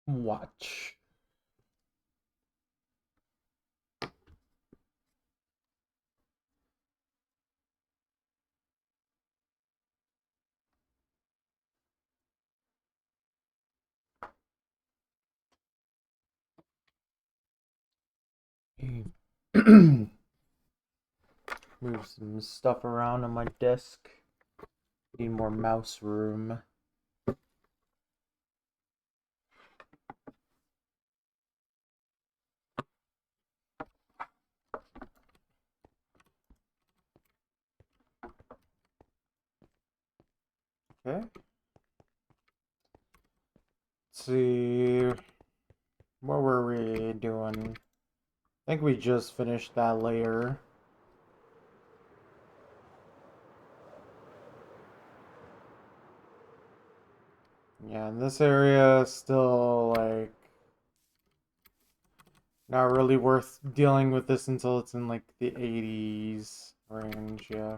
Watch. Move some stuff around on my desk. Need more mouse room. Okay. Let's see. What were we doing? I think we just finished that layer. Yeah, and this area is still like not really worth dealing with this until it's in like the 80s range, yeah.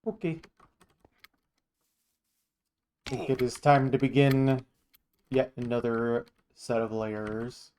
Okay. I think it is time to begin yet another set of layers.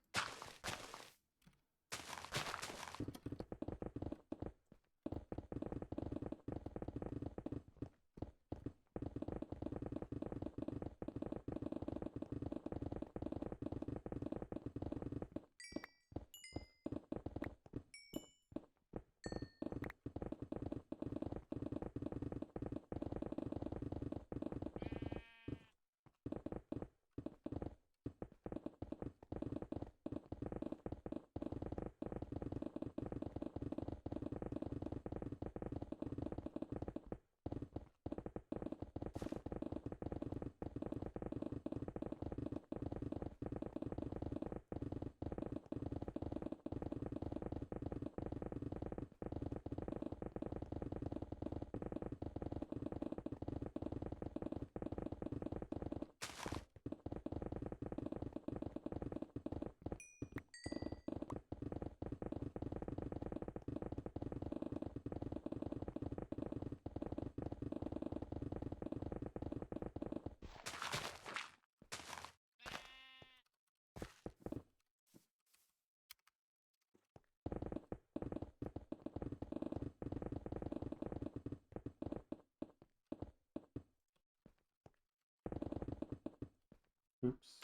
Oops.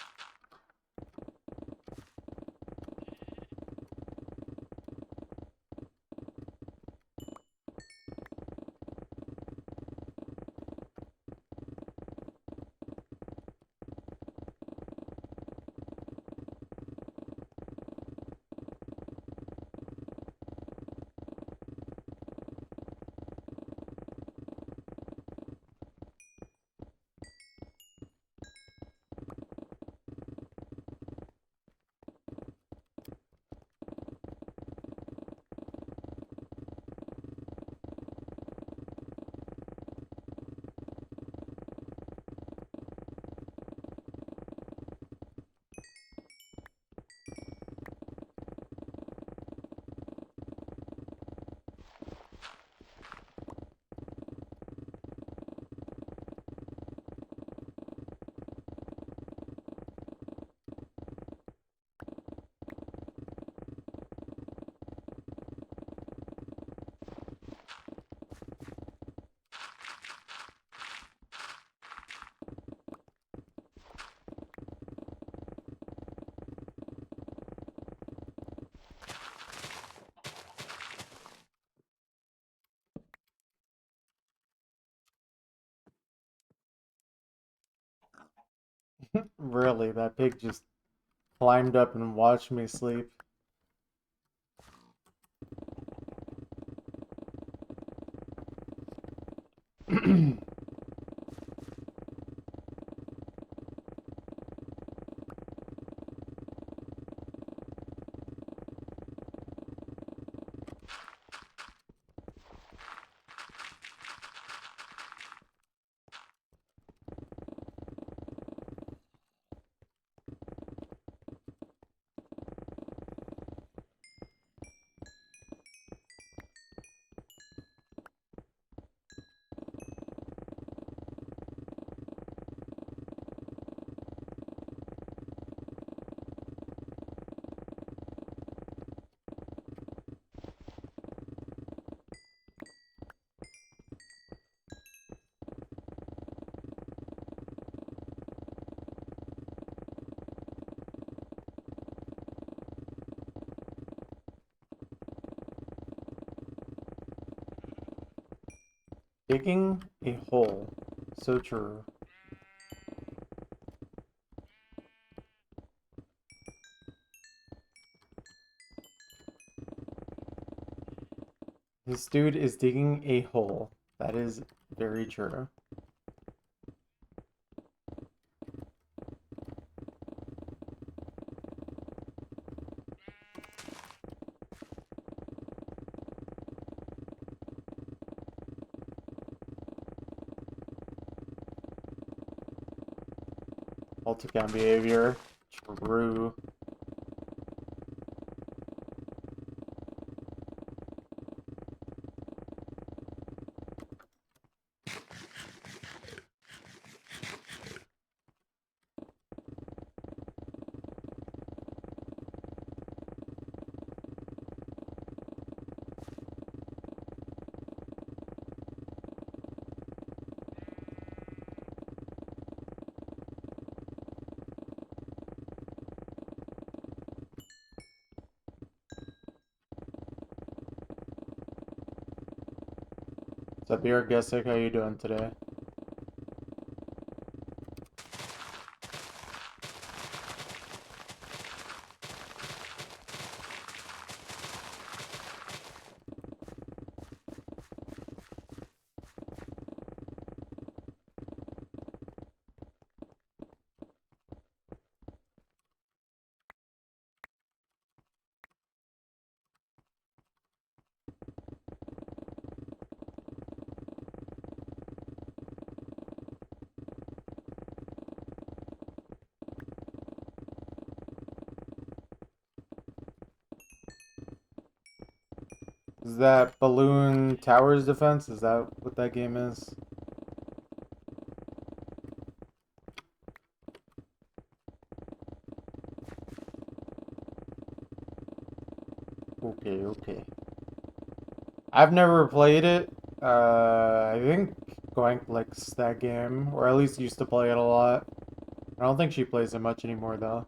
Really, that pig just climbed up and watched me sleep. Digging a hole. So true. This dude is digging a hole. That is very true. Multicam behavior. True. What's up, Beer Gessick? How you doing today? Is that Balloon Towers Defense? Is that what that game is? Okay, okay. I've never played it. I think Goink likes that game, or at least used to play it a lot. I don't think she plays it much anymore, though.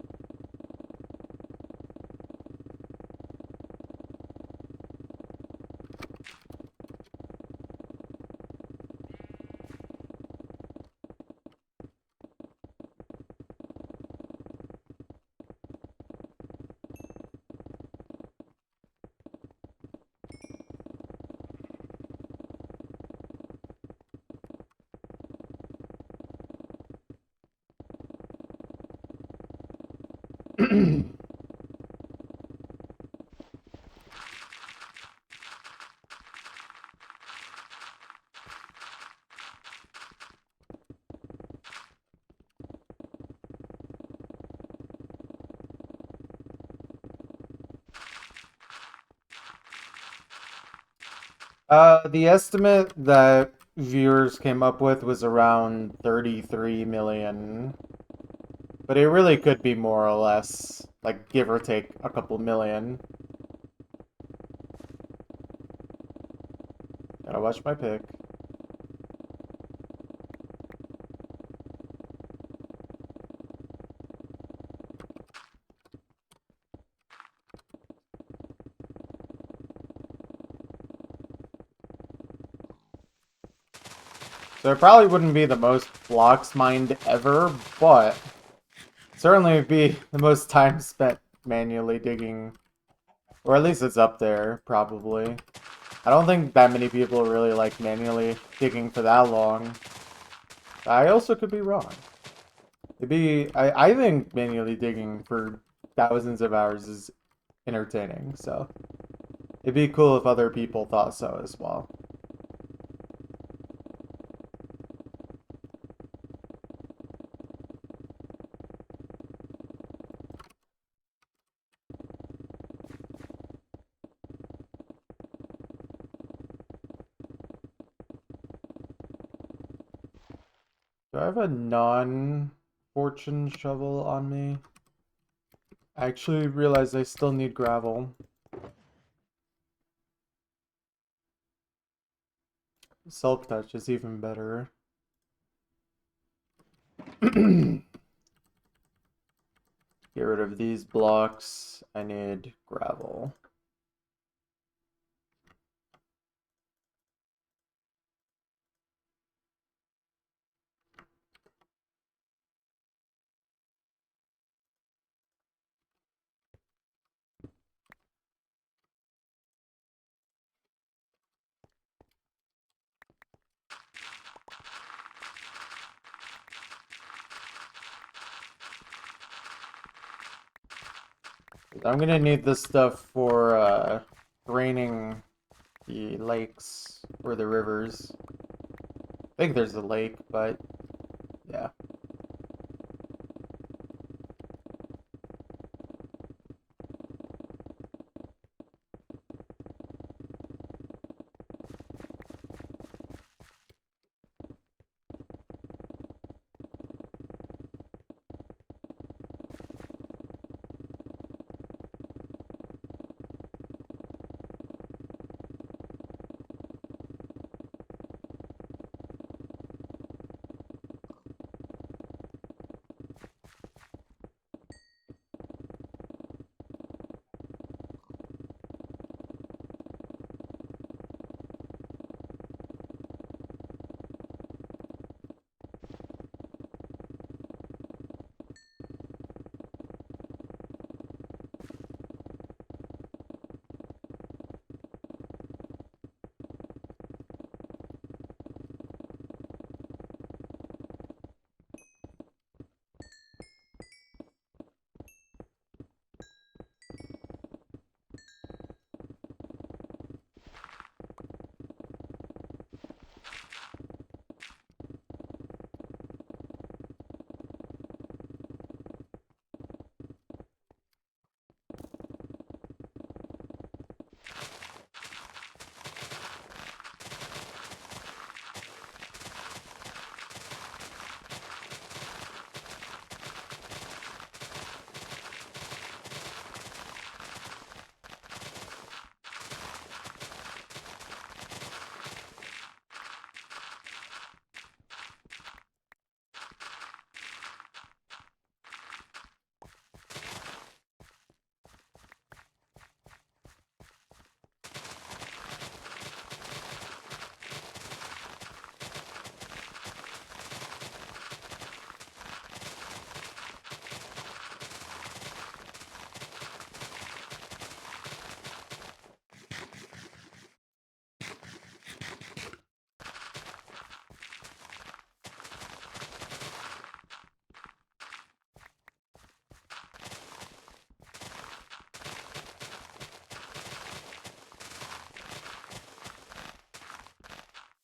The estimate that viewers came up with was around 33 million. But it really could be more or less, like give or take a couple million. Gotta watch my pick. So it probably wouldn't be the most blocks mined ever, but certainly would be the most time spent manually digging. Or at least it's up there, probably. I don't think that many people really like manually digging for that long. I also could be wrong. I think manually digging for thousands of hours is entertaining, so it'd be cool if other people thought so as well. Do I have a non-fortune shovel on me? I actually realized I still need gravel. Silk touch is even better. Get rid of these blocks. I need gravel. I'm gonna need this stuff for draining the lakes or the rivers. I think there's a lake, but yeah.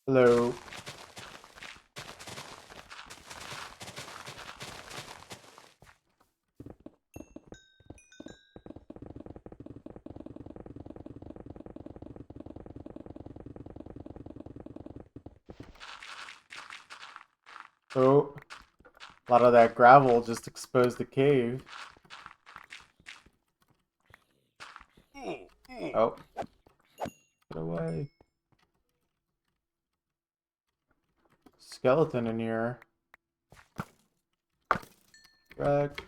Hello. Oh, a lot of that gravel just exposed the cave. Oh, get away. Skeleton in here. Back.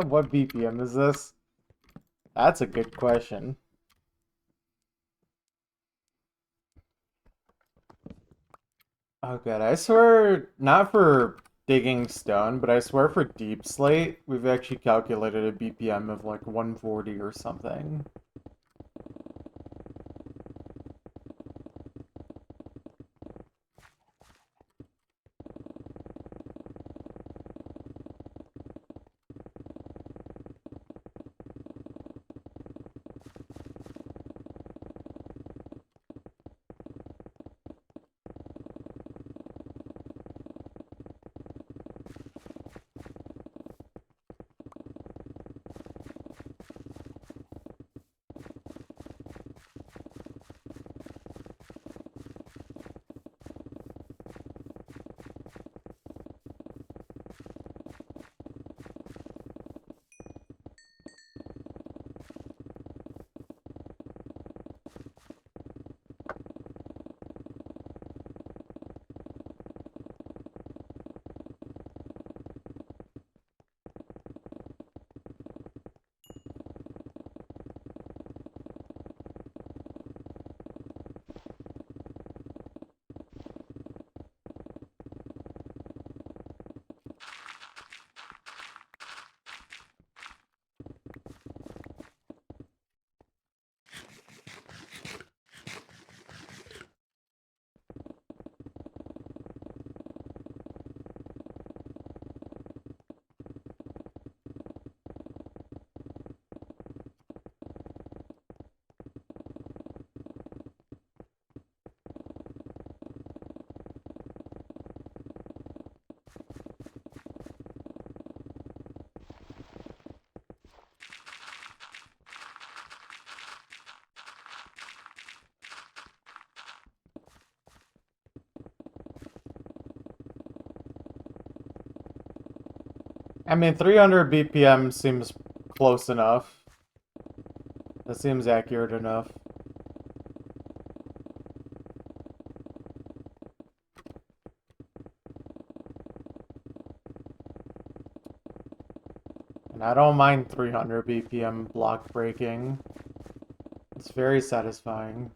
What BPM is this? That's a good question. Oh god, I swear, not for digging stone, but I swear for deep slate, we've actually calculated a BPM of like 140 or something. I mean, 300 BPM seems close enough. That seems accurate enough. And I don't mind 300 BPM block breaking. It's very satisfying.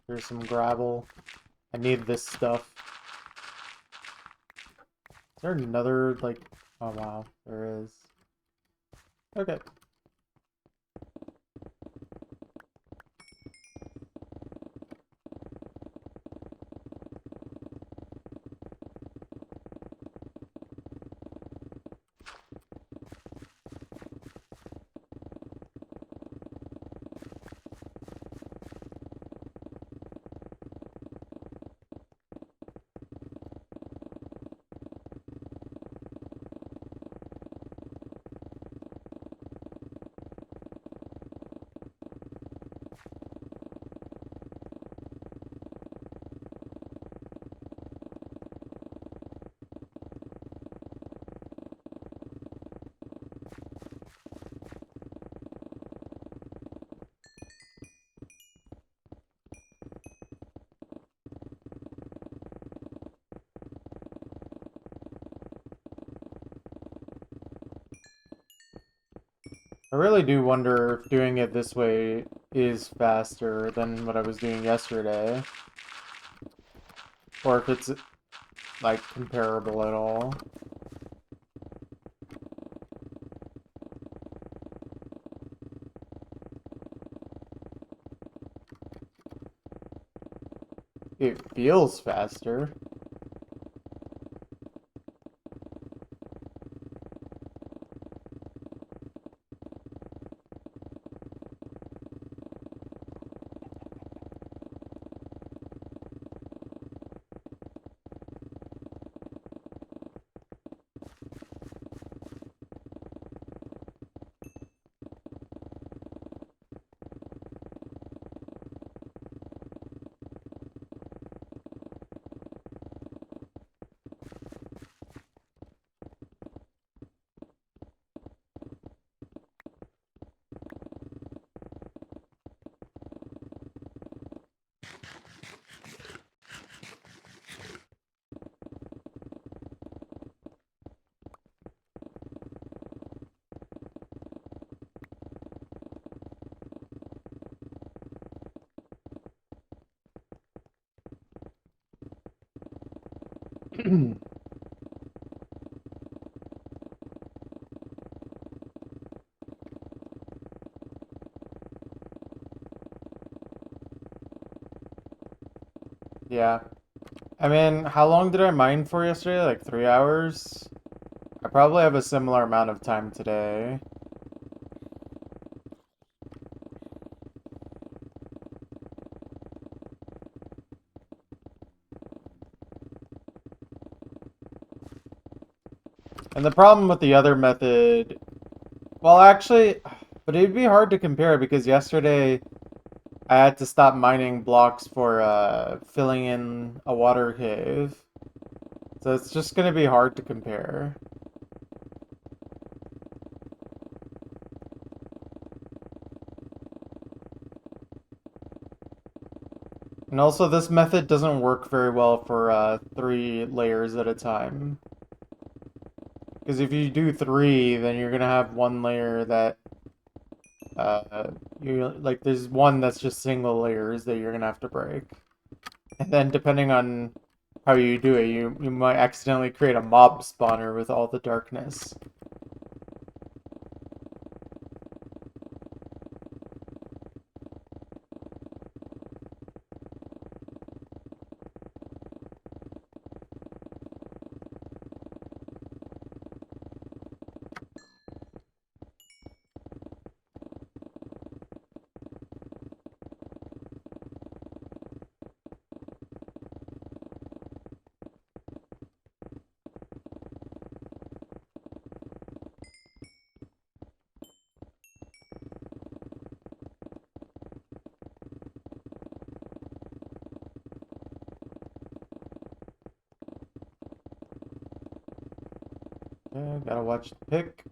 Here's some gravel. I need this stuff. Is there another, like... Oh, wow. There is. Okay. I really do wonder if doing it this way is faster than what I was doing yesterday. Or if it's, like, comparable at all. It feels faster. Yeah. I mean, how long did I mine for yesterday? Like 3 hours? I probably have a similar amount of time today. And the problem with the other method, well, actually, but it'd be hard to compare because yesterday I had to stop mining blocks for filling in a water cave. So it's just gonna be hard to compare. And also, this method doesn't work very well for 3 layers at a time. Because if you do 3, then you're gonna have one layer that you like. There's one that's just single layers that you're gonna have to break, and then depending on how you do it, you might accidentally create a mob spawner with all the darkness. Okay, gotta watch the pick.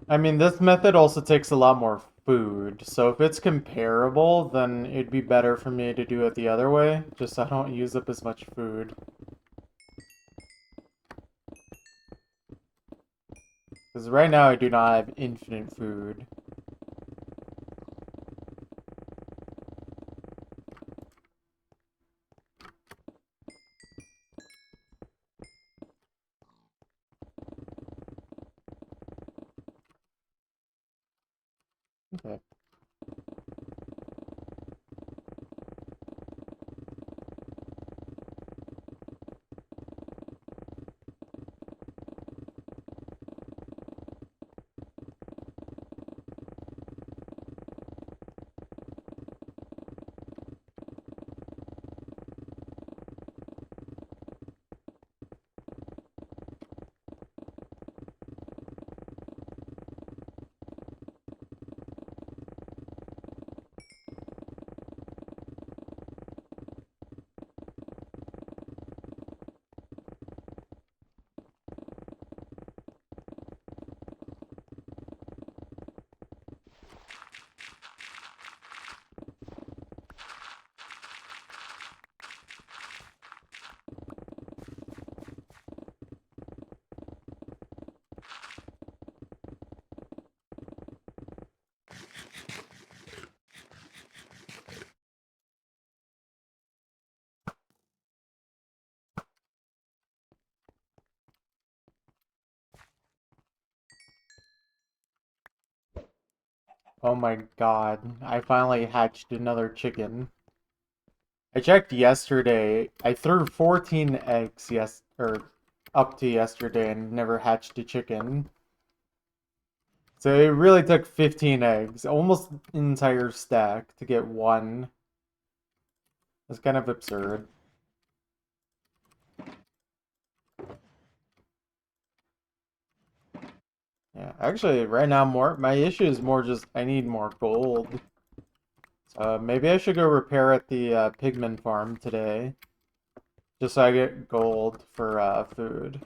I mean, this method also takes a lot more food, so if it's comparable, then it'd be better for me to do it the other way, just so I don't use up as much food. Because right now I do not have infinite food. Okay. Oh my god, I finally hatched another chicken. I checked yesterday. I threw 14 eggs up to yesterday and never hatched a chicken. So it really took 15 eggs, almost an entire stack to get one. It's kind of absurd. Yeah, actually, right now my issue is more just I need more gold. So maybe I should go repair at the pigman farm today, just so I get gold for food.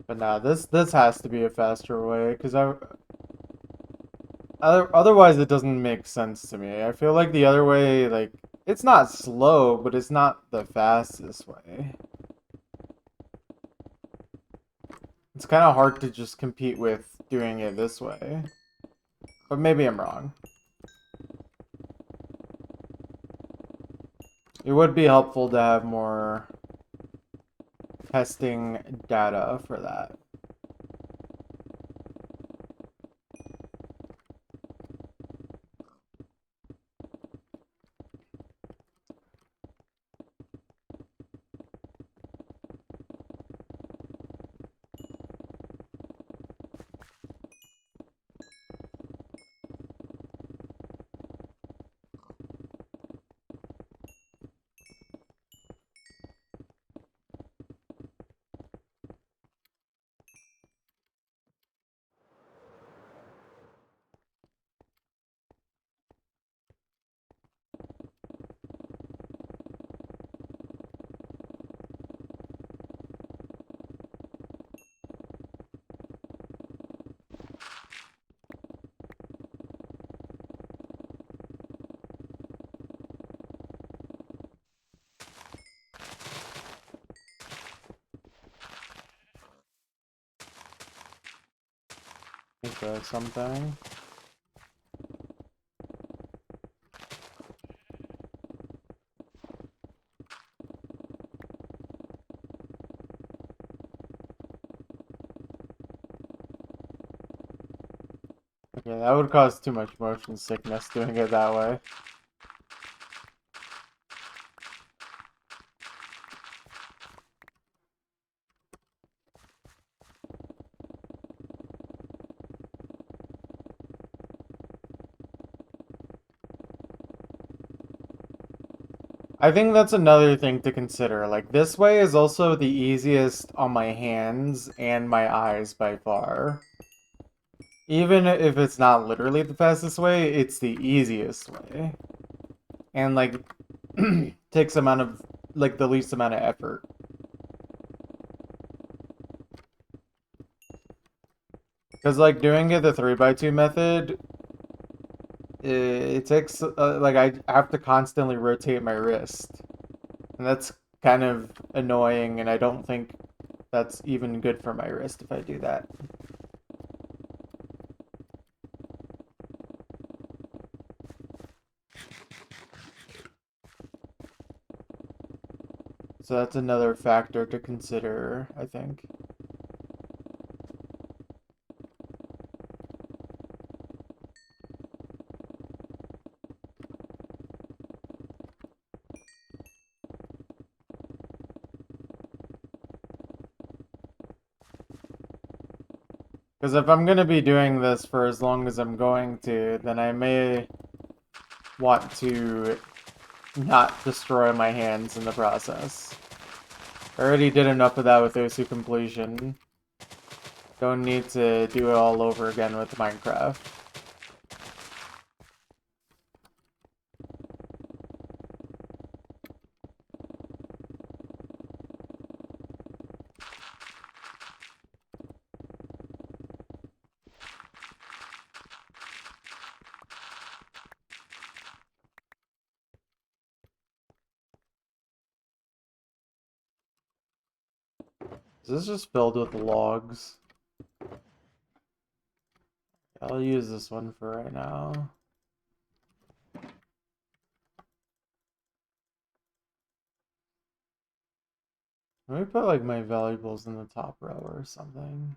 But no, this has to be a faster way because otherwise it doesn't make sense to me. I feel like the other way, like it's not slow, but it's not the fastest way. It's kind of hard to just compete with doing it this way. But maybe I'm wrong. It would be helpful to have more testing data for that. Think of something. Yeah, that would cause too much motion sickness doing it that way. I think that's another thing to consider. Like, this way is also the easiest on my hands and my eyes by far. Even if it's not literally the fastest way, it's the easiest way. And, like, takes amount of, like, the least amount of effort. Because, like, doing it the 3x2 method, it takes, like, I have to constantly rotate my wrist. And that's kind of annoying, and I don't think that's even good for my wrist if I do that. So that's another factor to consider, I think. Because if I'm going to be doing this for as long as I'm going to, then I may want to not destroy my hands in the process. I already did enough of that with Osu completion. Don't need to do it all over again with Minecraft. Is this just filled with logs? I'll use this one for right now. Let me put like my valuables in the top row or something.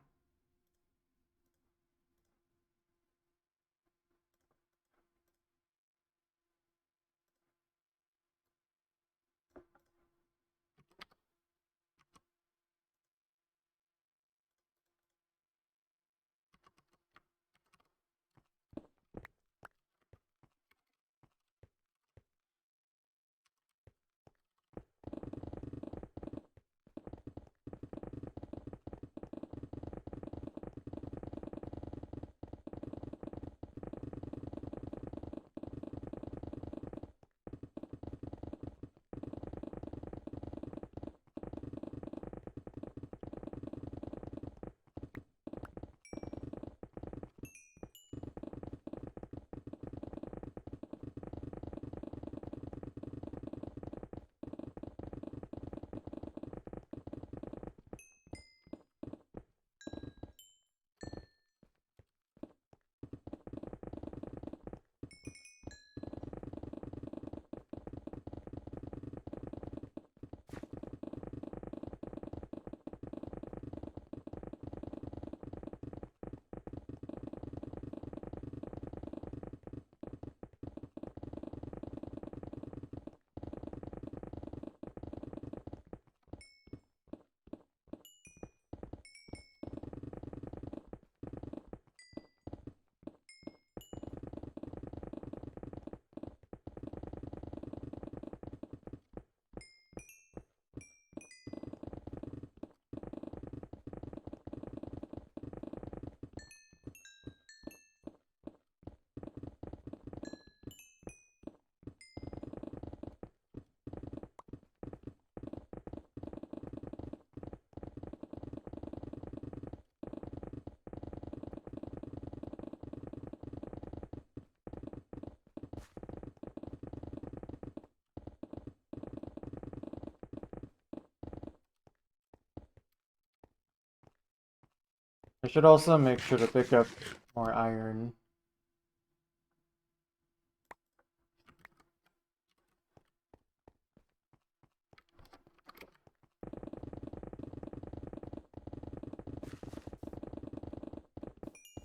I should also make sure to pick up more iron.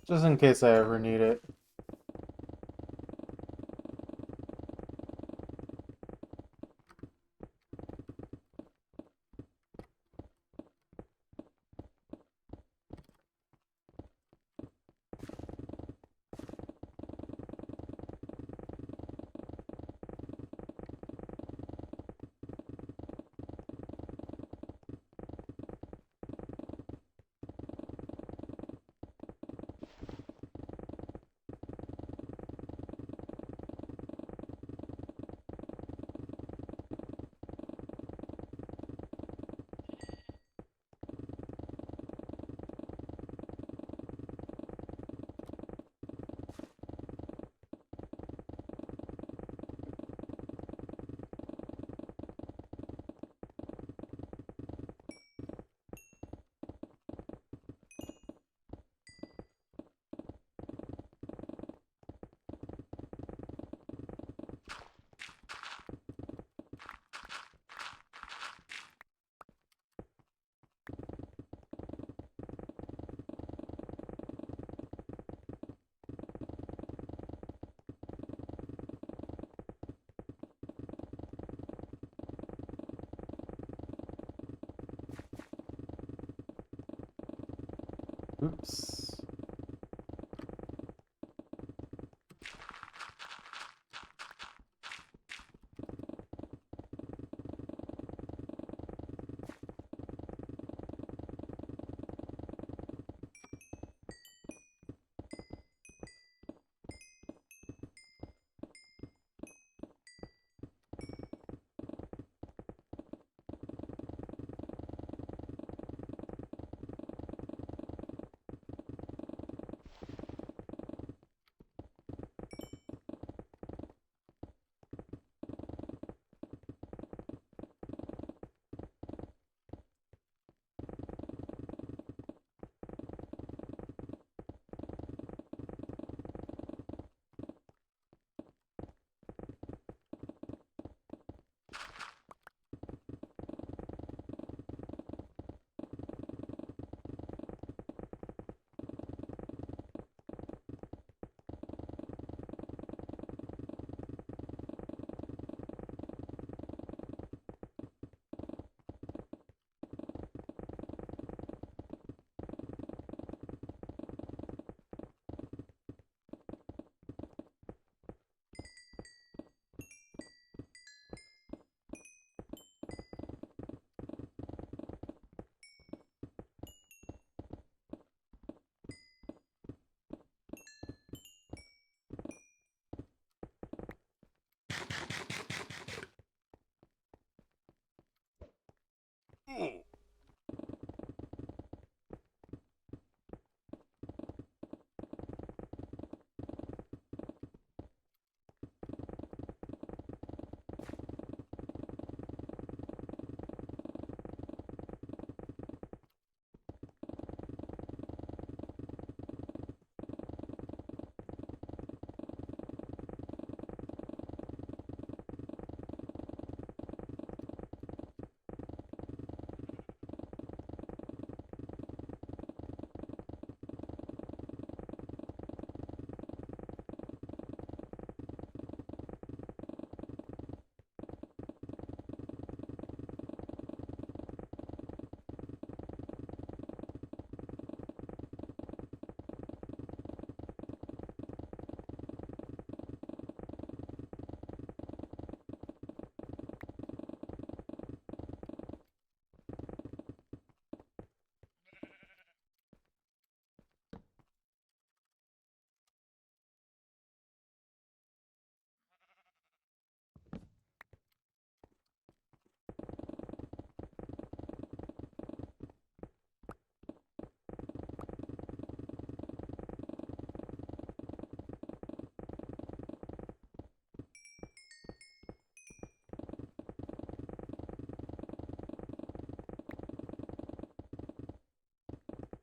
Just in case I ever need it. Oops.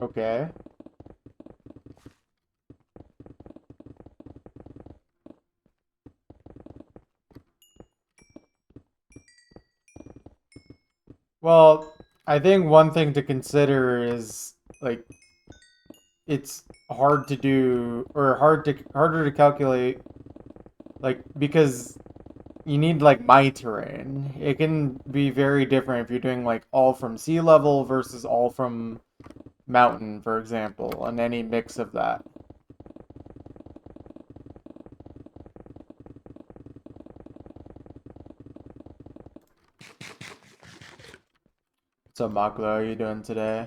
Okay. Well, I think one thing to consider is like it's hard to do or harder to calculate like because you need like my terrain. It can be very different if you're doing like all from sea level versus all from mountain, for example, and any mix of that. So Maklo, how are you doing today?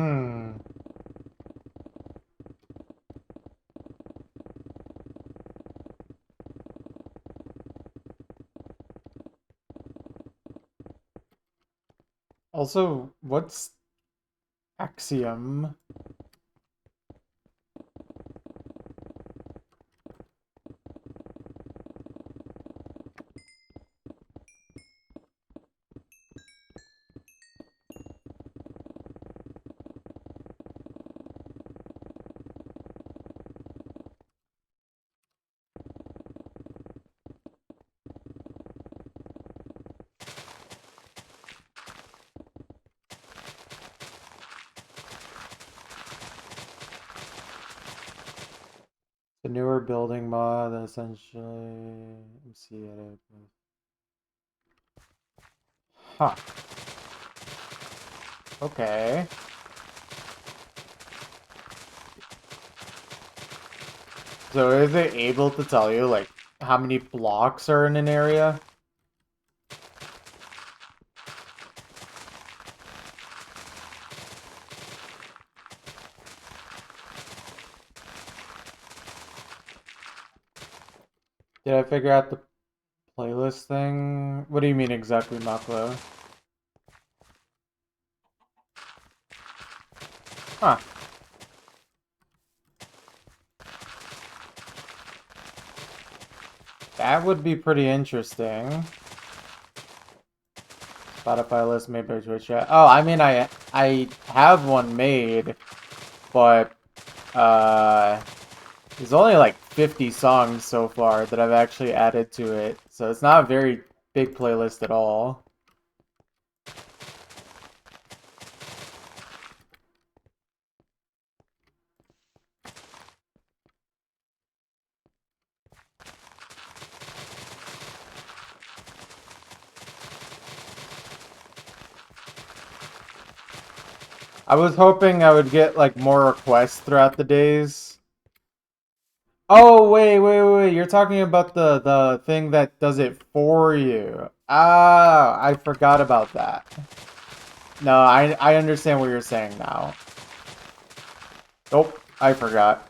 Hmm. Also, what's Axiom? The newer building mod that essentially let me see it. Huh. Okay. So is it able to tell you like how many blocks are in an area? Did I figure out the playlist thing? What do you mean exactly, Maklo? Huh. That would be pretty interesting. Spotify list made by Twitch chat. Oh, I mean, I have one made, but there's only like 50 songs so far that I've actually added to it, so it's not a very big playlist at all. I was hoping I would get like more requests throughout the days. Oh, wait. You're talking about the thing that does it for you. Ah, I forgot about that. No, I understand what you're saying now. Nope, I forgot.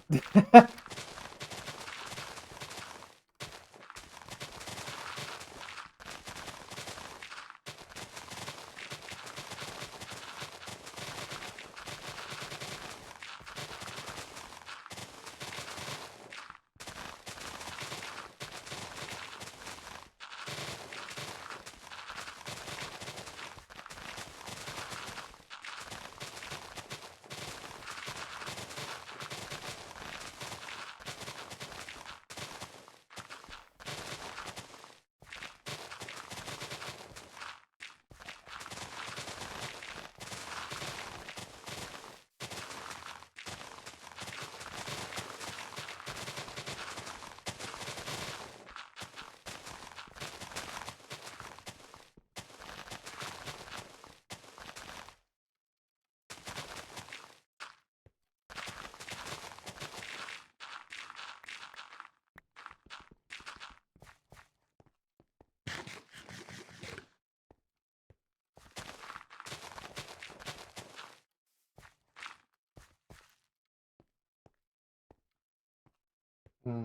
Hmm.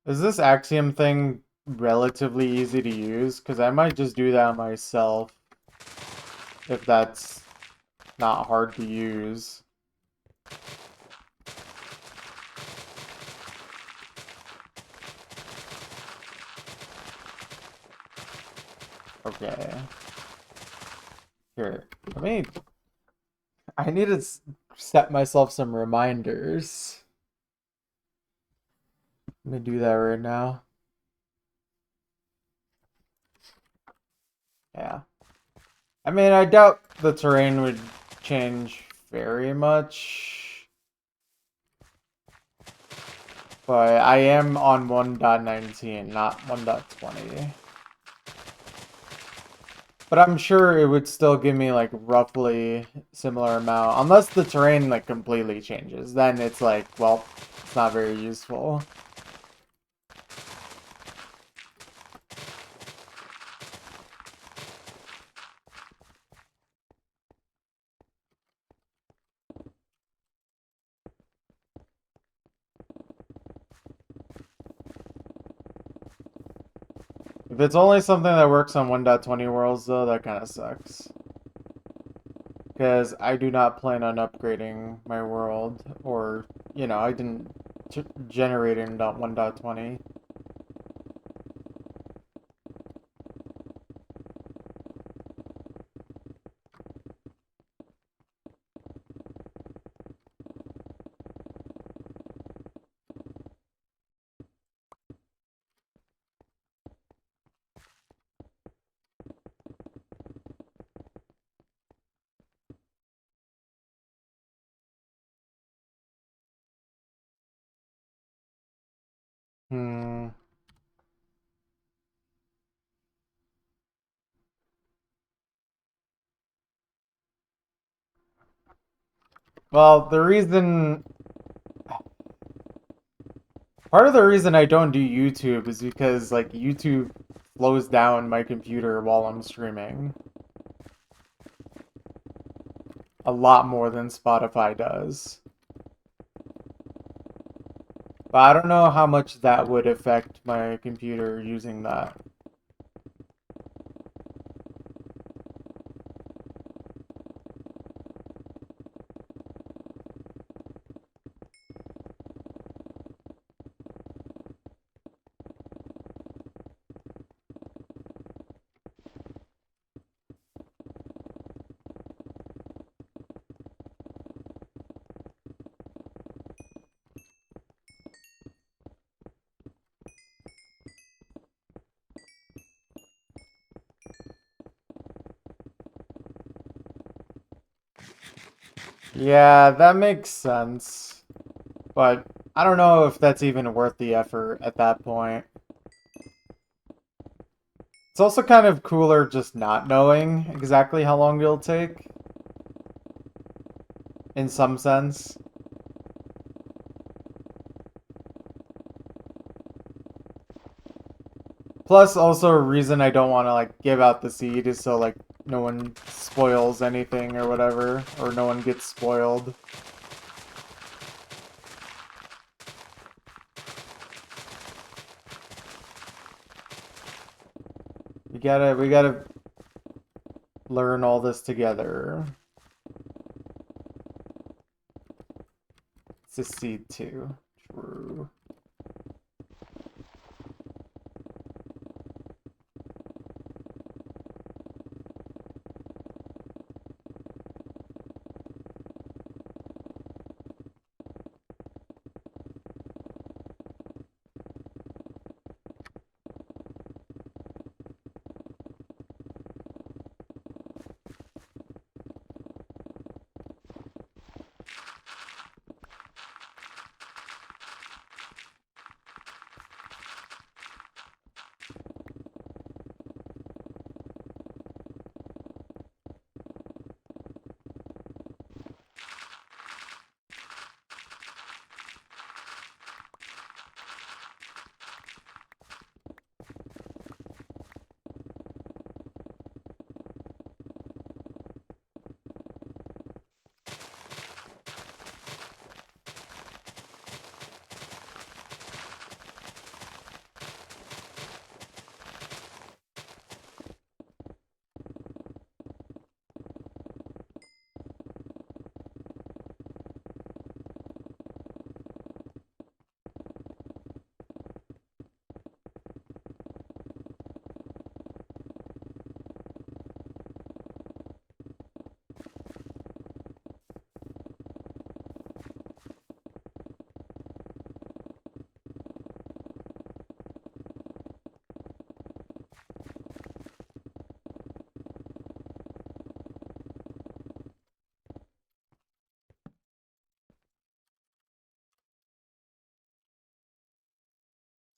Is this Axiom thing relatively easy to use? Because I might just do that myself if that's not hard to use. Okay. Here, let me. I need to set myself some reminders. Let me do that right now. Yeah. I mean, I doubt the terrain would change very much, but I am on 1.19, not 1.20. But I'm sure it would still give me like roughly similar amount, unless the terrain like completely changes. Then it's like, well, it's not very useful. If it's only something that works on 1.20 worlds, though, that kind of sucks. Because I do not plan on upgrading my world, or, I didn't generate it in 1.20. Hmm. Well, part of the reason I don't do YouTube is because like YouTube slows down my computer while I'm streaming a lot more than Spotify does. But I don't know how much that would affect my computer using that. Yeah, that makes sense. But I don't know if that's even worth the effort at that point. It's also kind of cooler just not knowing exactly how long it'll take, in some sense. Plus, also a reason I don't want to like give out the seed is so like no one spoils anything or whatever, or no one gets spoiled. We gotta learn all this together. It's a seed too. True.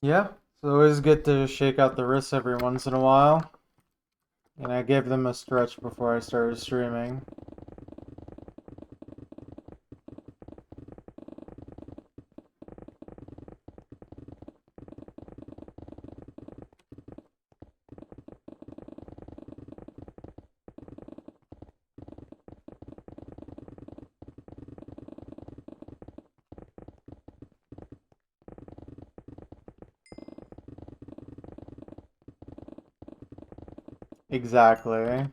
Yeah, it's always good to shake out the wrists every once in a while. And I gave them a stretch before I started streaming. Exactly.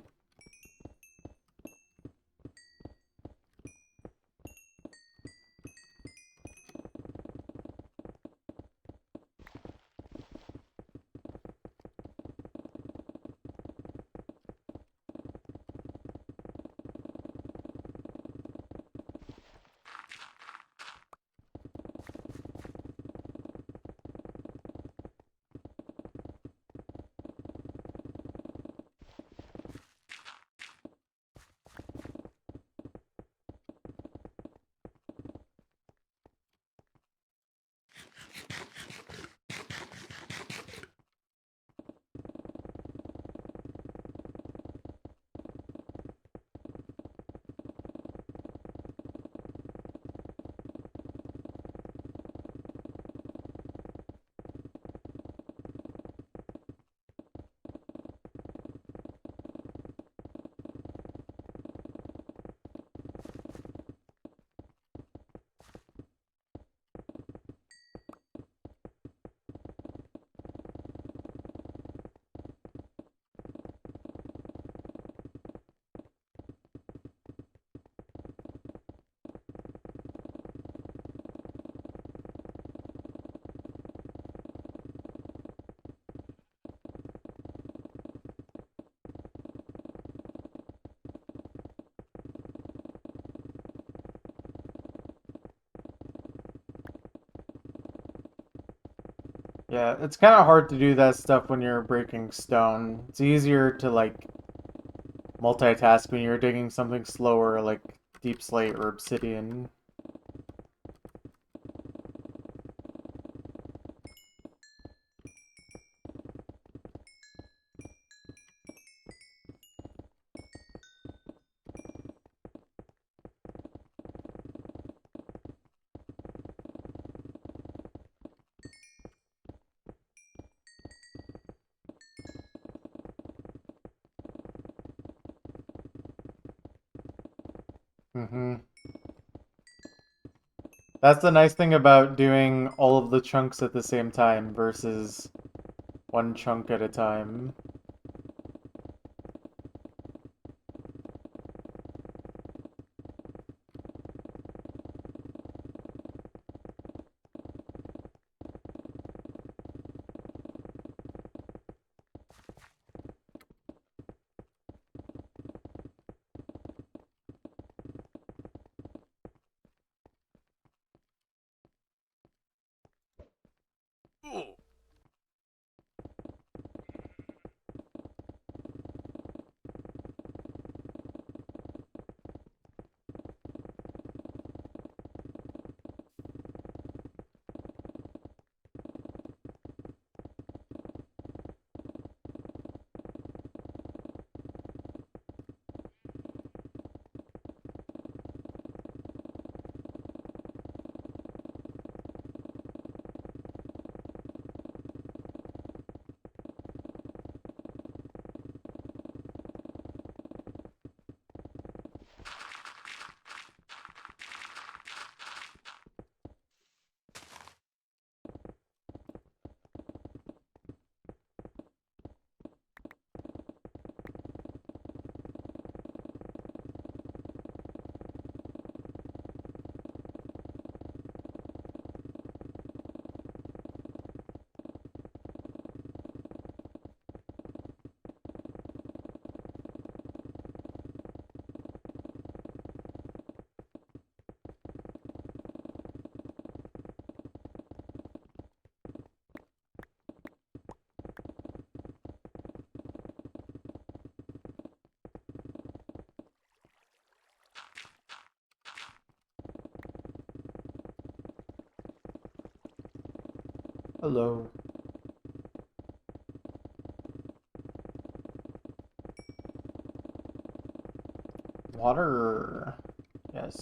Yeah, it's kind of hard to do that stuff when you're breaking stone. It's easier to like multitask when you're digging something slower like deep slate or obsidian. hmm That's the nice thing about doing all of the chunks at the same time versus one chunk at a time. Hello. Water. Yes.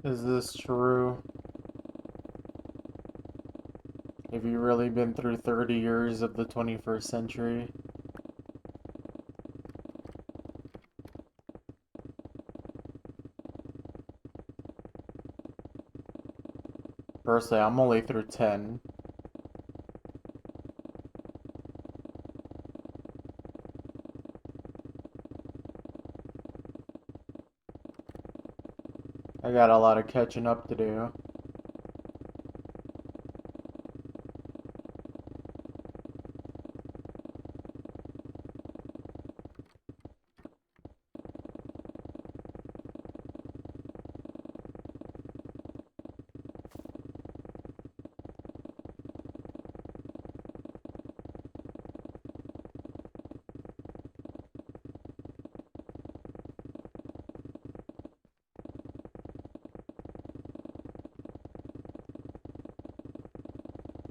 Is this true? Have you really been through 30 years of the 21st century? Personally, I'm only through 10. I got a lot of catching up to do.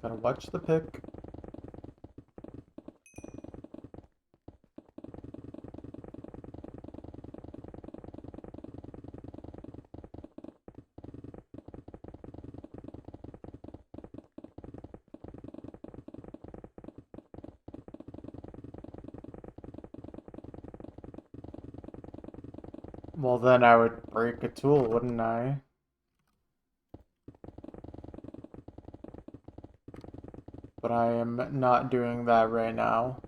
Gotta watch the pick. Well, then I would break a tool, wouldn't I? But I am not doing that right now.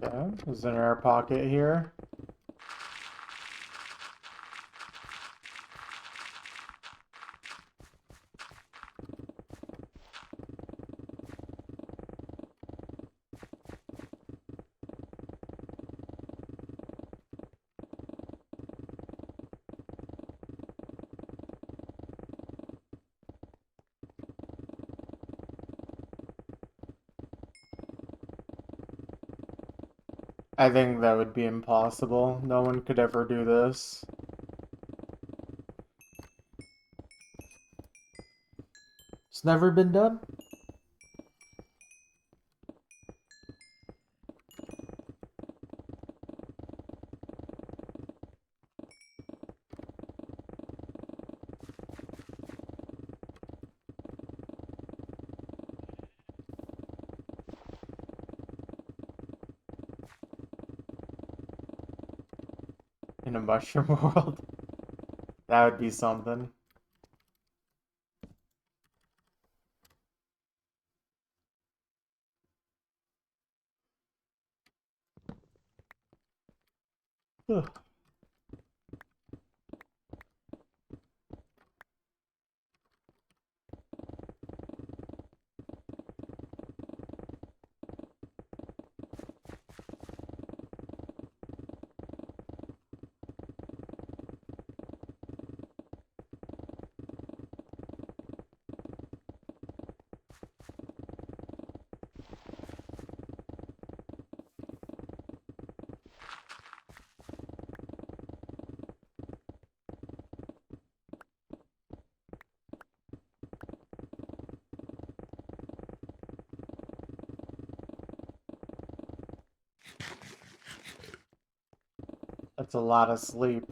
Okay, there's an air pocket here. I think that would be impossible. No one could ever do this. It's never been done. In a mushroom world. That would be something. Ugh. That's a lot of sleep.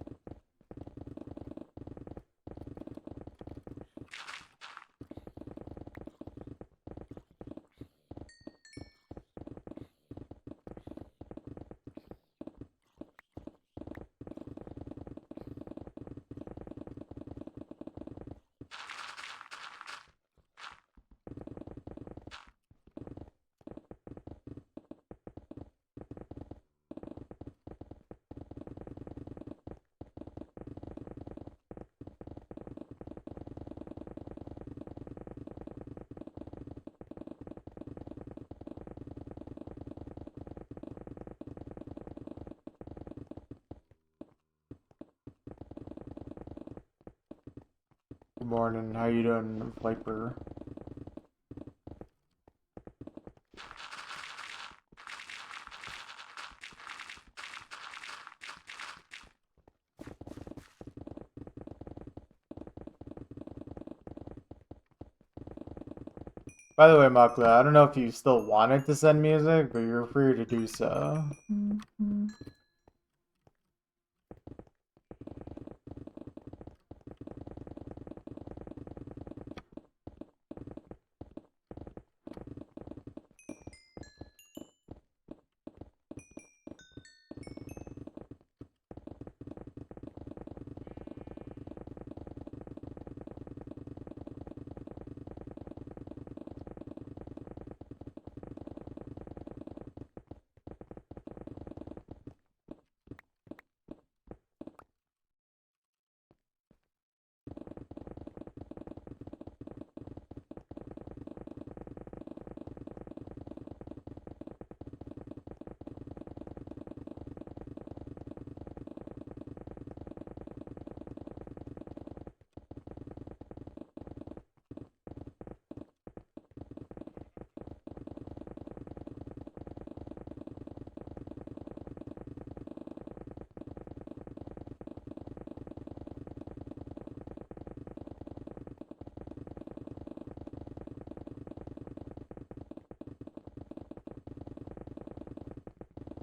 Good morning. How you doing, Viper? By the way, Makla, I don't know if you still wanted to send music, but you're free to do so.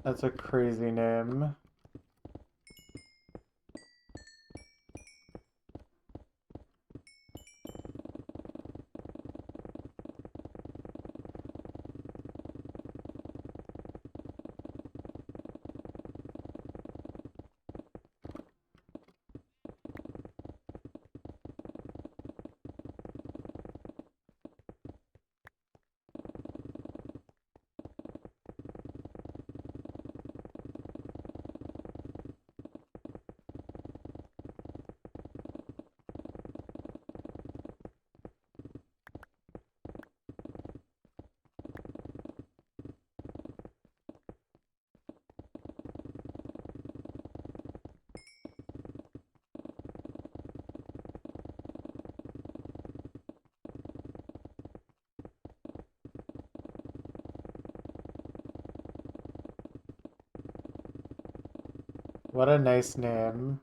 That's a crazy name. What a nice name.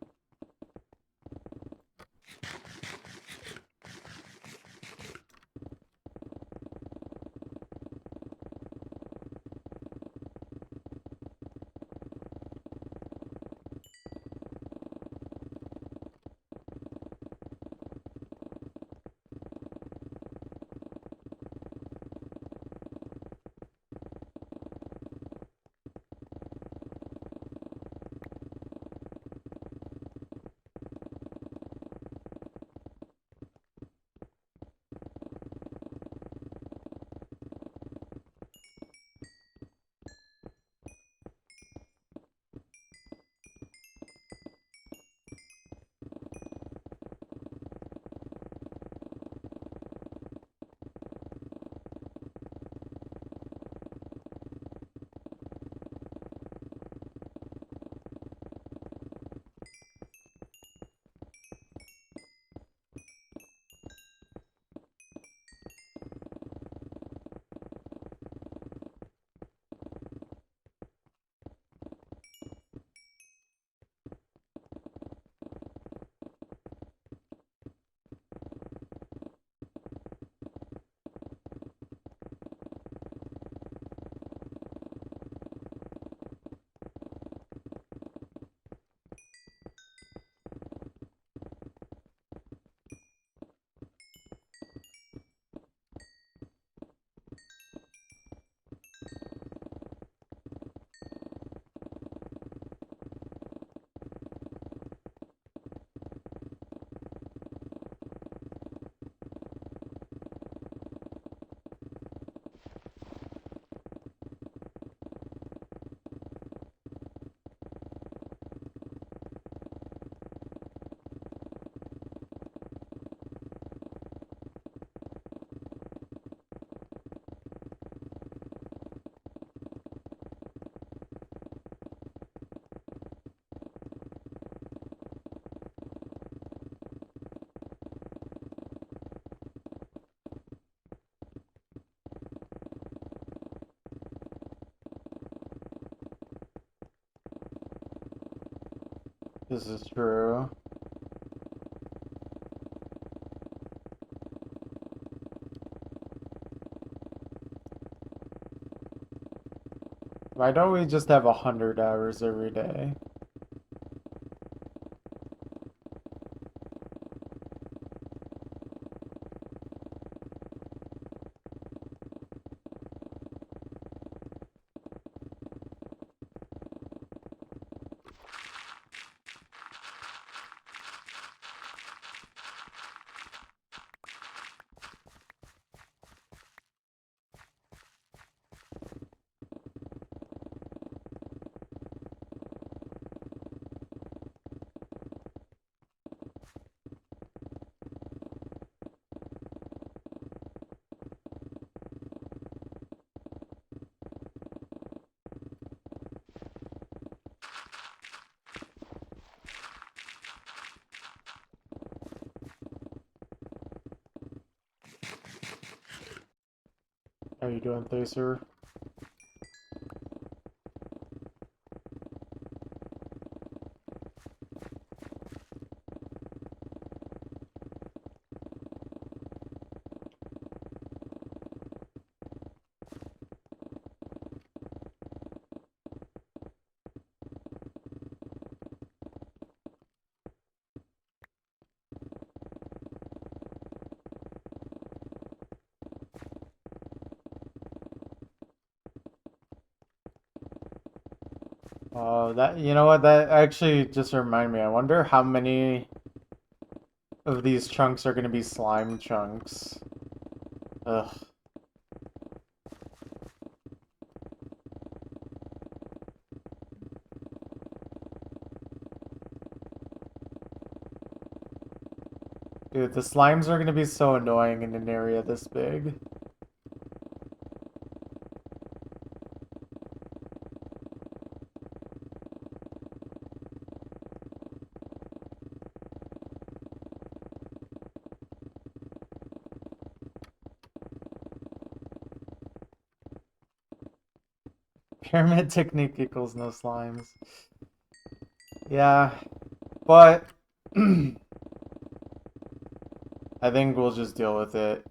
This is true. Why don't we just have 100 hours every day? How you doing, Thacer? That, you know what, that actually just reminded me. I wonder how many of these chunks are gonna be slime chunks. Ugh. Dude, the slimes are gonna be so annoying in an area this big. Pyramid technique equals no slimes. Yeah, but I think we'll just deal with it.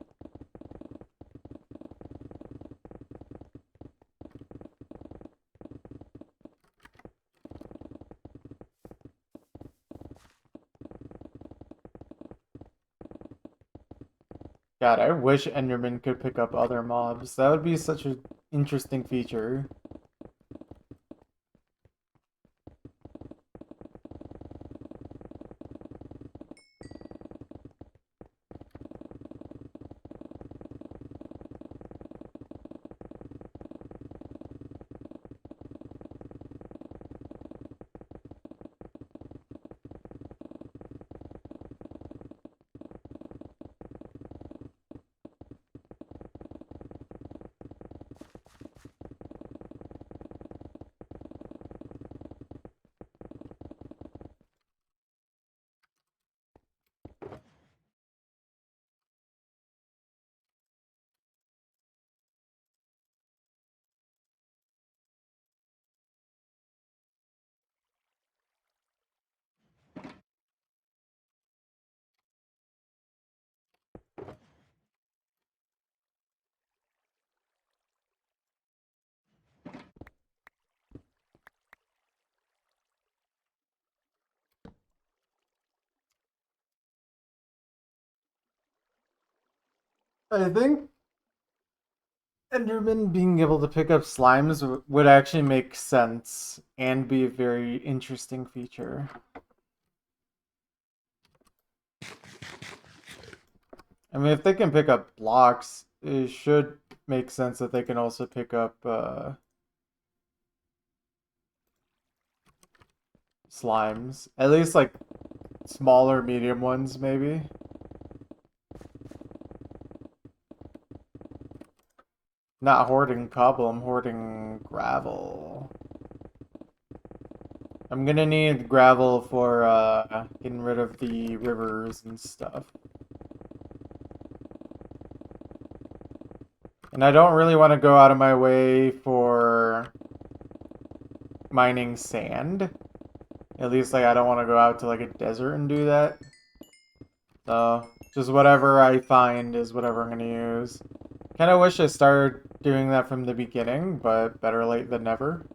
God, I wish Enderman could pick up other mobs. That would be such an interesting feature. I think Enderman being able to pick up slimes would actually make sense and be a very interesting feature. I mean, if they can pick up blocks, it should make sense that they can also pick up slimes. At least like smaller, medium ones, maybe. Not hoarding cobble, I'm hoarding gravel. I'm gonna need gravel for getting rid of the rivers and stuff. And I don't really want to go out of my way for mining sand. At least, like, I don't want to go out to, like, a desert and do that. So, just whatever I find is whatever I'm going to use. Kind of wish I started doing that from the beginning, but better late than never.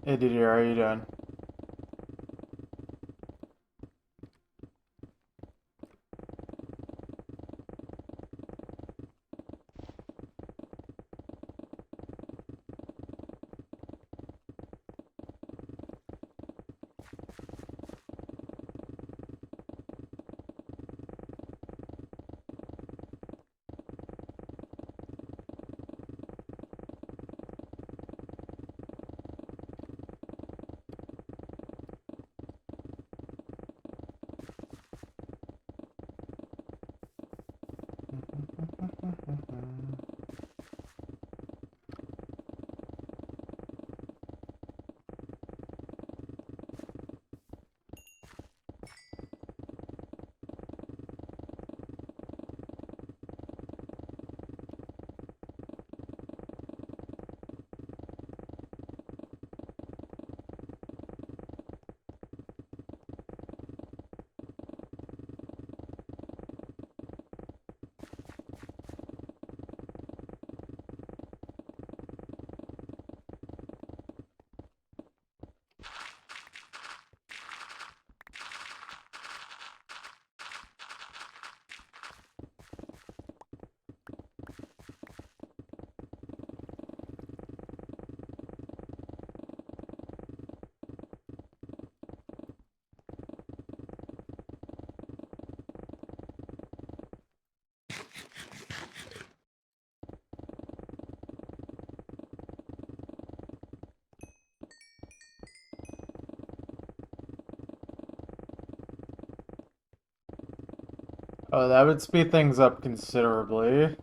Hey, Didier, how are you doing? Oh, that would speed things up considerably.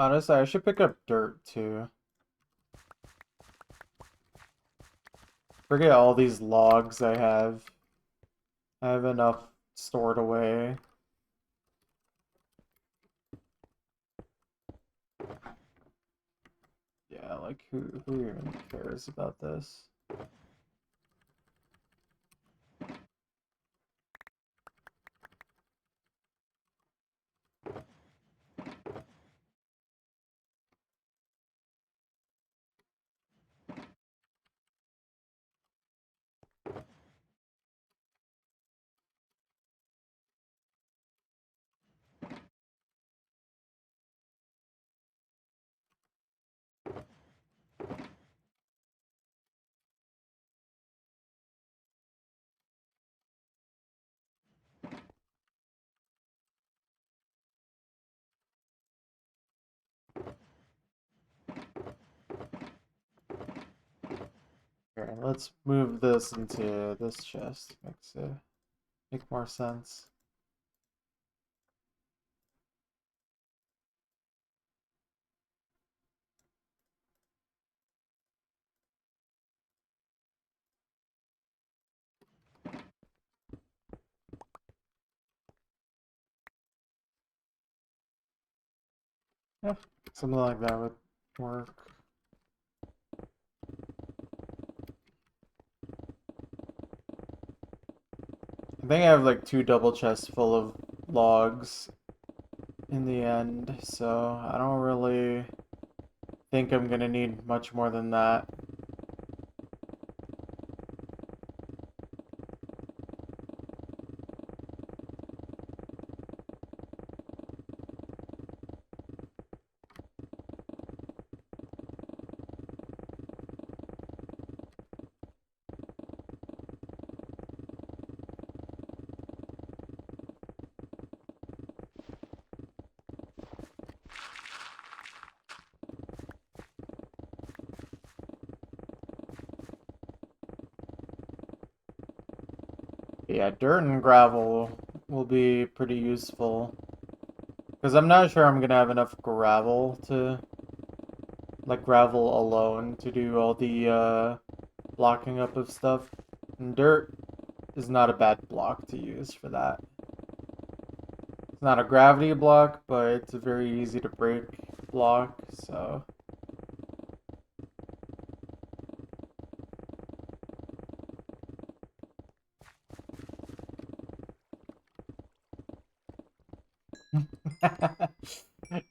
Honestly, I should pick up dirt too. Forget all these logs I have. I have enough stored away. Yeah, like who even cares about this? Okay, let's move this into this chest. Makes it make more sense. Yeah, something like that would work. I think I have like 2 double chests full of logs in the end, so I don't really think I'm gonna need much more than that. Yeah, dirt and gravel will be pretty useful. Because I'm not sure I'm gonna have enough gravel to, like gravel alone, to do all the blocking up of stuff. And dirt is not a bad block to use for that. It's not a gravity block, but it's a very easy to break block, so.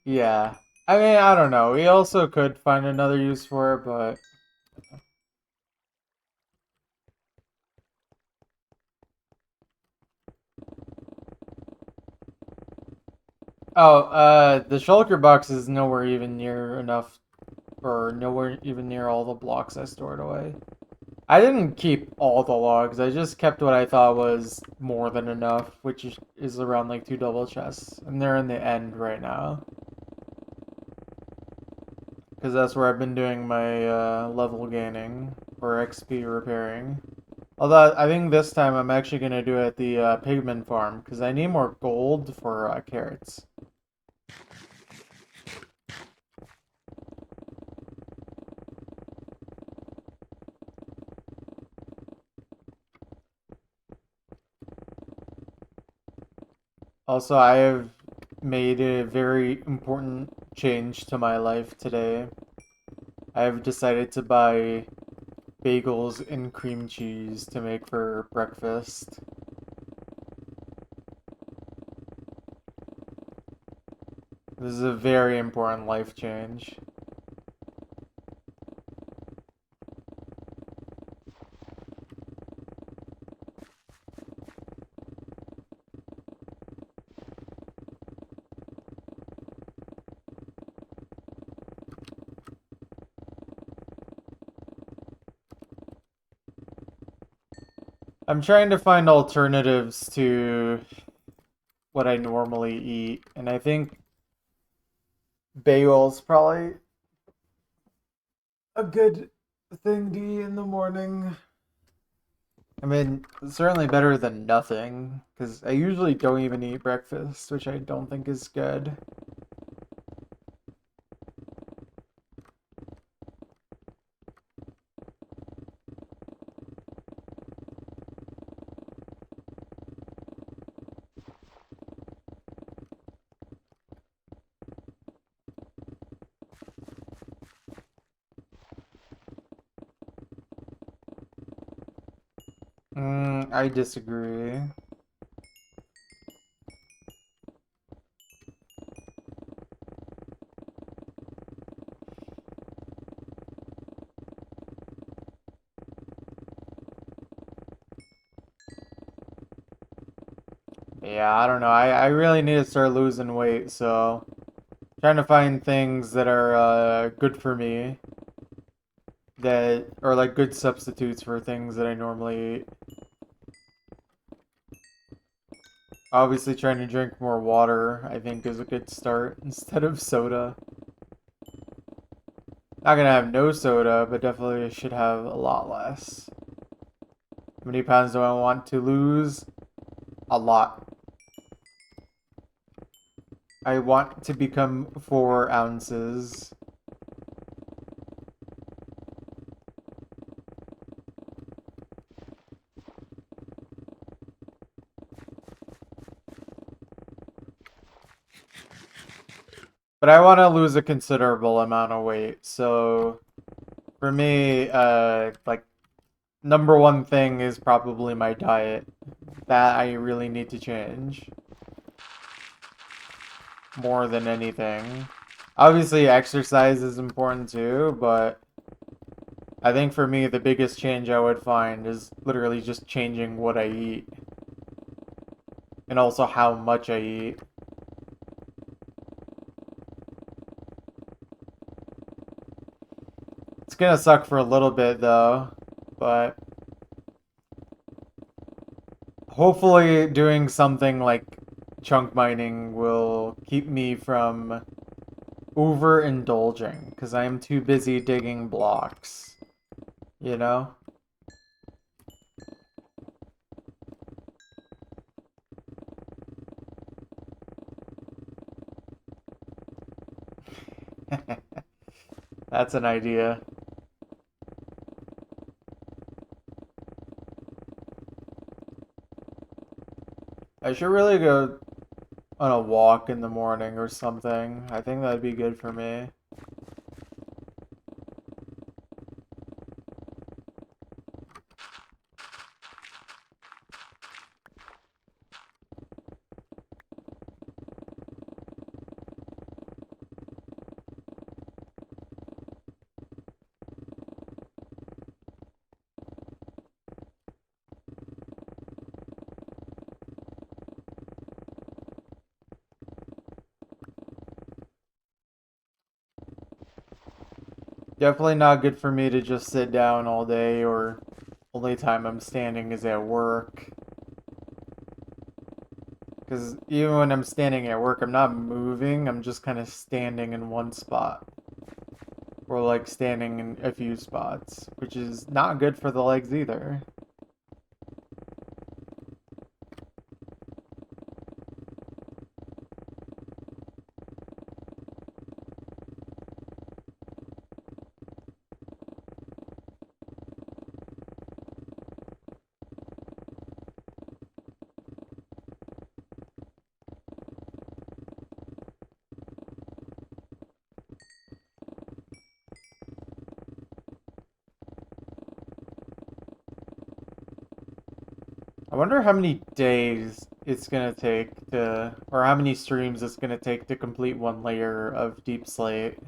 Yeah. I mean, I don't know. We also could find another use for it, but oh, the shulker box is nowhere even near enough, or nowhere even near all the blocks I stored away. I didn't keep all the logs. I just kept what I thought was more than enough, which is around like 2 double chests, and they're in the end right now. Because that's where I've been doing my level gaining or XP repairing. Although I think this time I'm actually going to do it at the pigman farm because I need more gold for carrots. Also, I have made a very important change to my life today. I have decided to buy bagels and cream cheese to make for breakfast. This is a very important life change. I'm trying to find alternatives to what I normally eat, and I think bagels probably a good thing to eat in the morning. I mean, it's certainly better than nothing, because I usually don't even eat breakfast, which I don't think is good. I disagree. Yeah, I don't know. I really need to start losing weight, so trying to find things that are good for me that are like good substitutes for things that I normally eat. Obviously, trying to drink more water, I think, is a good start instead of soda. Not gonna have no soda, but definitely should have a lot less. How many pounds do I want to lose? A lot. I want to become 4 ounces. But I want to lose a considerable amount of weight, so for me, like, number one thing is probably my diet. That I really need to change more than anything. Obviously, exercise is important too, but I think for me, the biggest change I would find is literally just changing what I eat and also how much I eat. It's gonna suck for a little bit though, but hopefully doing something like chunk mining will keep me from overindulging because I am too busy digging blocks, you know? That's an idea. I should really go on a walk in the morning or something. I think that'd be good for me. Definitely not good for me to just sit down all day or only time I'm standing is at work. Because even when I'm standing at work, I'm not moving, I'm just kind of standing in one spot. Or like standing in a few spots, which is not good for the legs either. I wonder how many days it's gonna take to, or how many streams it's gonna take to complete one layer of Deep Slate.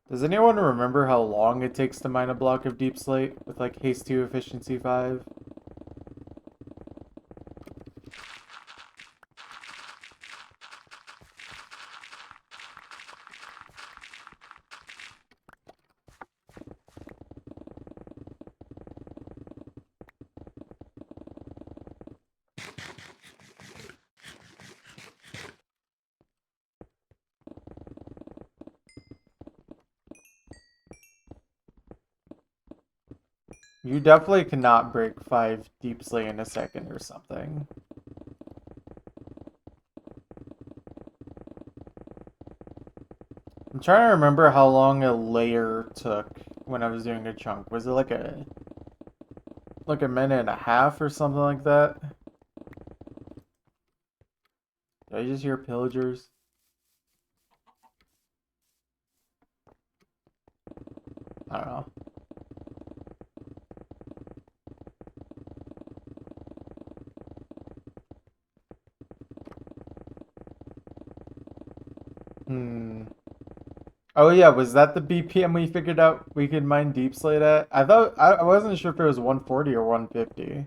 Does anyone remember how long it takes to mine a block of Deep Slate with like Haste 2 Efficiency 5? You definitely cannot break 5 Deep Slate in a second or something. I'm trying to remember how long a layer took when I was doing a chunk. Was it like a minute and a half or something like that? Did I just hear pillagers? I Hmm. Oh yeah, was that the BPM we figured out we could mine deep slate at? I thought I wasn't sure if it was 140 or 150.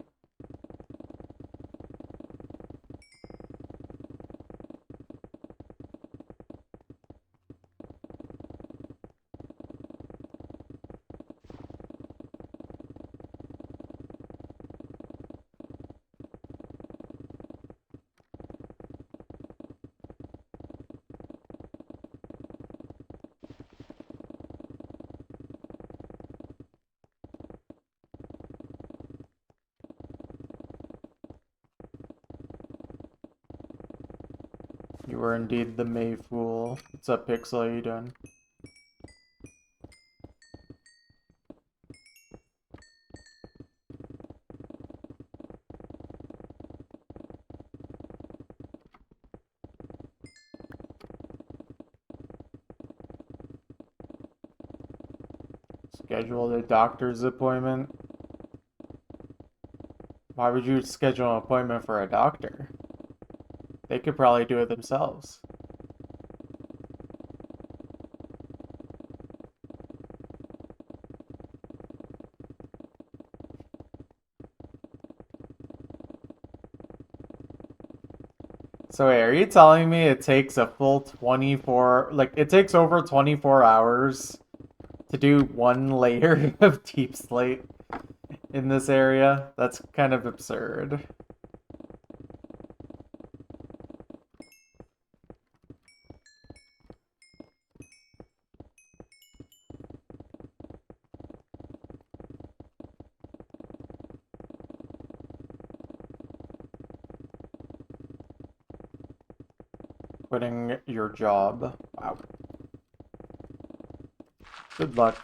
You were indeed the May fool. What's up, Pixel? How you doing? Schedule a doctor's appointment. Why would you schedule an appointment for a doctor? They could probably do it themselves. So wait, are you telling me it takes a full 24, like it takes over 24 hours to do one layer of deep slate in this area? That's kind of absurd. Quitting your job. Wow. Good luck.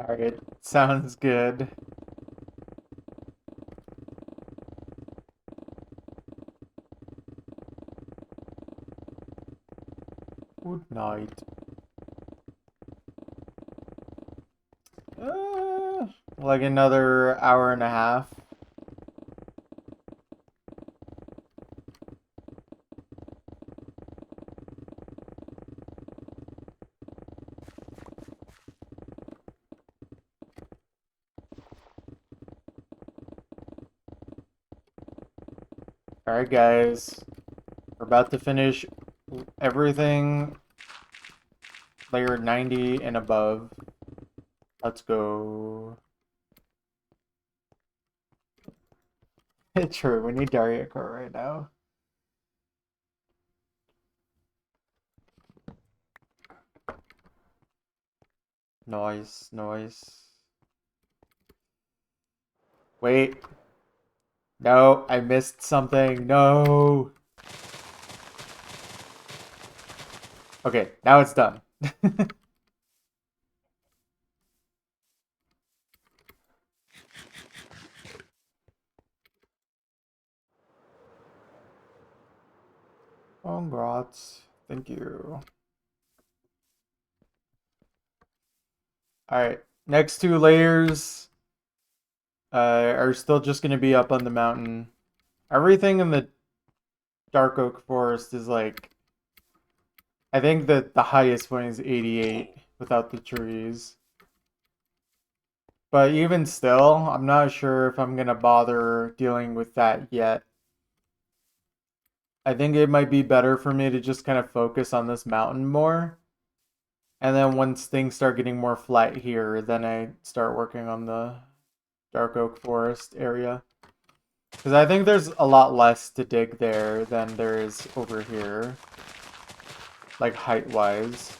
Alright, sounds good. Good night. Like another hour and a half. Alright, guys. We're about to finish everything layer 90 and above. Let's go. True, we need Daria Core right now. Noise, noise. Wait. No, I missed something. No. Okay, now it's done. Congrats. Thank you. Alright, next two layers are still just going to be up on the mountain. Everything in the Dark Oak Forest is like... I think that the highest point is 88 without the trees. But even still, I'm not sure if I'm going to bother dealing with that yet. I think it might be better for me to just kind of focus on this mountain more. And then once things start getting more flat here, then I start working on the Dark Oak Forest area. Because I think there's a lot less to dig there than there is over here. Like height-wise.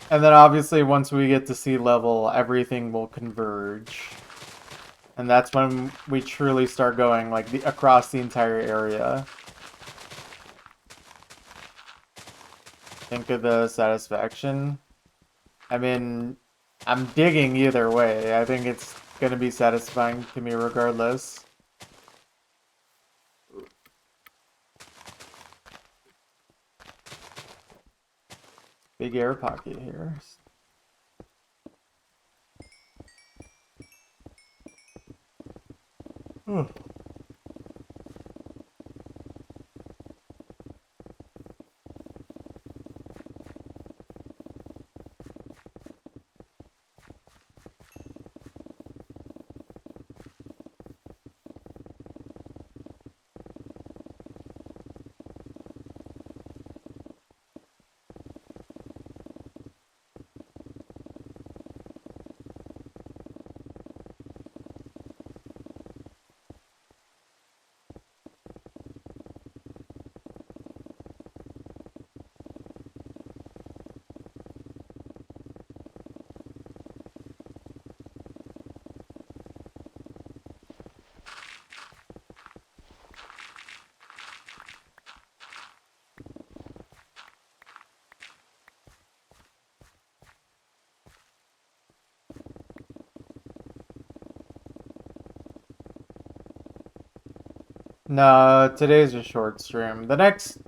And then obviously once we get to sea level, everything will converge. And that's when we truly start going like across the entire area. Think of the satisfaction. I mean, I'm digging either way. I think it's gonna be satisfying to me regardless. Big air pocket here. No, today's a short stream. The next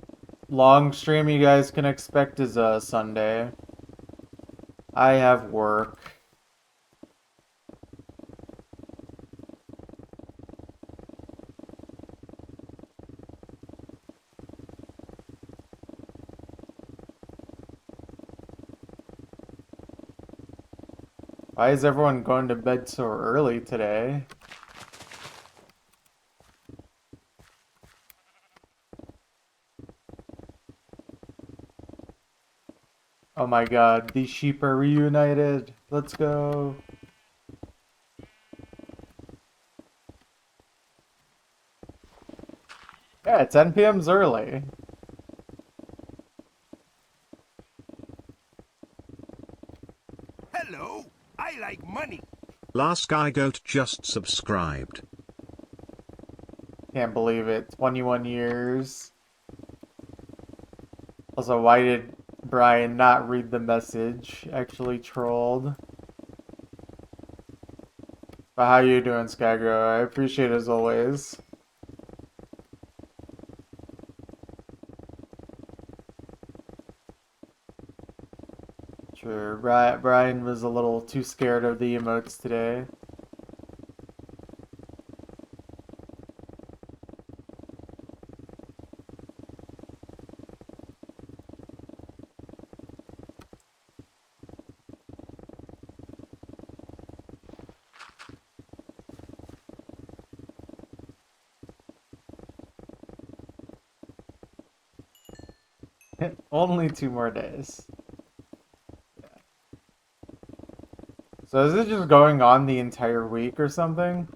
long stream you guys can expect is a Sunday. I have work. Why is everyone going to bed so early today? Oh my god, these sheep are reunited. Let's go. Yeah, 10 p.m.'s early. Hello, I like money. Last Guy Goat just subscribed. Can't believe it. 21 years. Also, why did Brian not read the message? Actually trolled. But how you doing, Skagro? I appreciate it as always. Sure, Brian was a little too scared of the emotes today. Only 2 more days. Yeah. So is it just going on the entire week or something?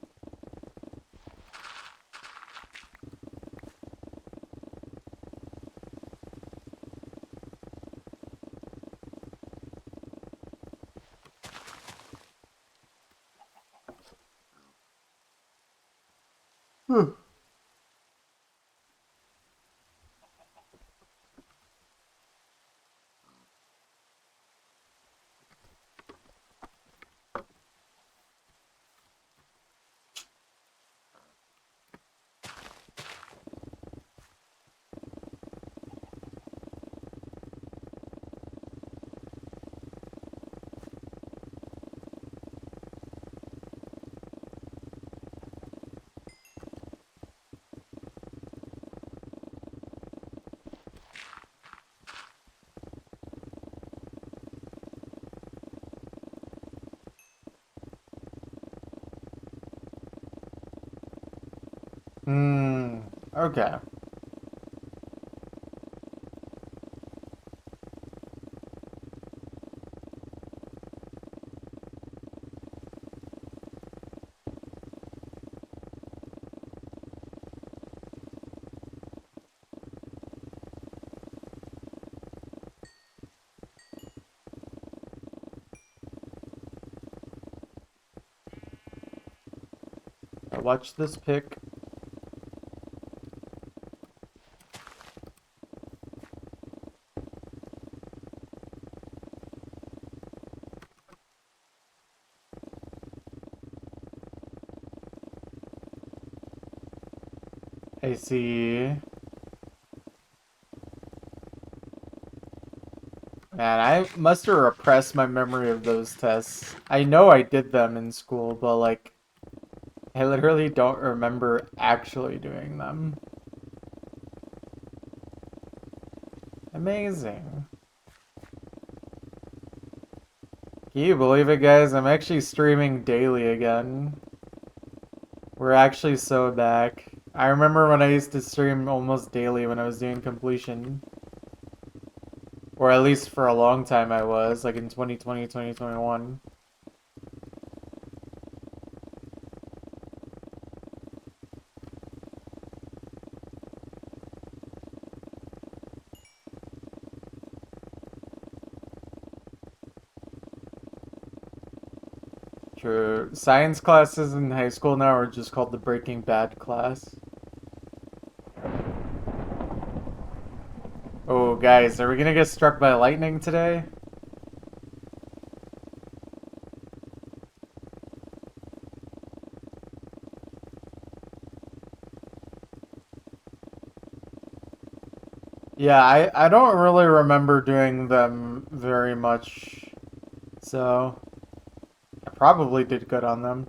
Okay. Watch this pick. I see. Man, I must have repressed my memory of those tests. I know I did them in school, but like, I literally don't remember actually doing them. Amazing. Can you believe it, guys? I'm actually streaming daily again. We're actually so back. I remember when I used to stream almost daily when I was doing completion. Or at least for a long time I was, like in 2020, 2021. True. Science classes in high school now are just called the Breaking Bad class. Oh, guys, are we gonna get struck by lightning today? Yeah, I don't really remember doing them very much, so I probably did good on them.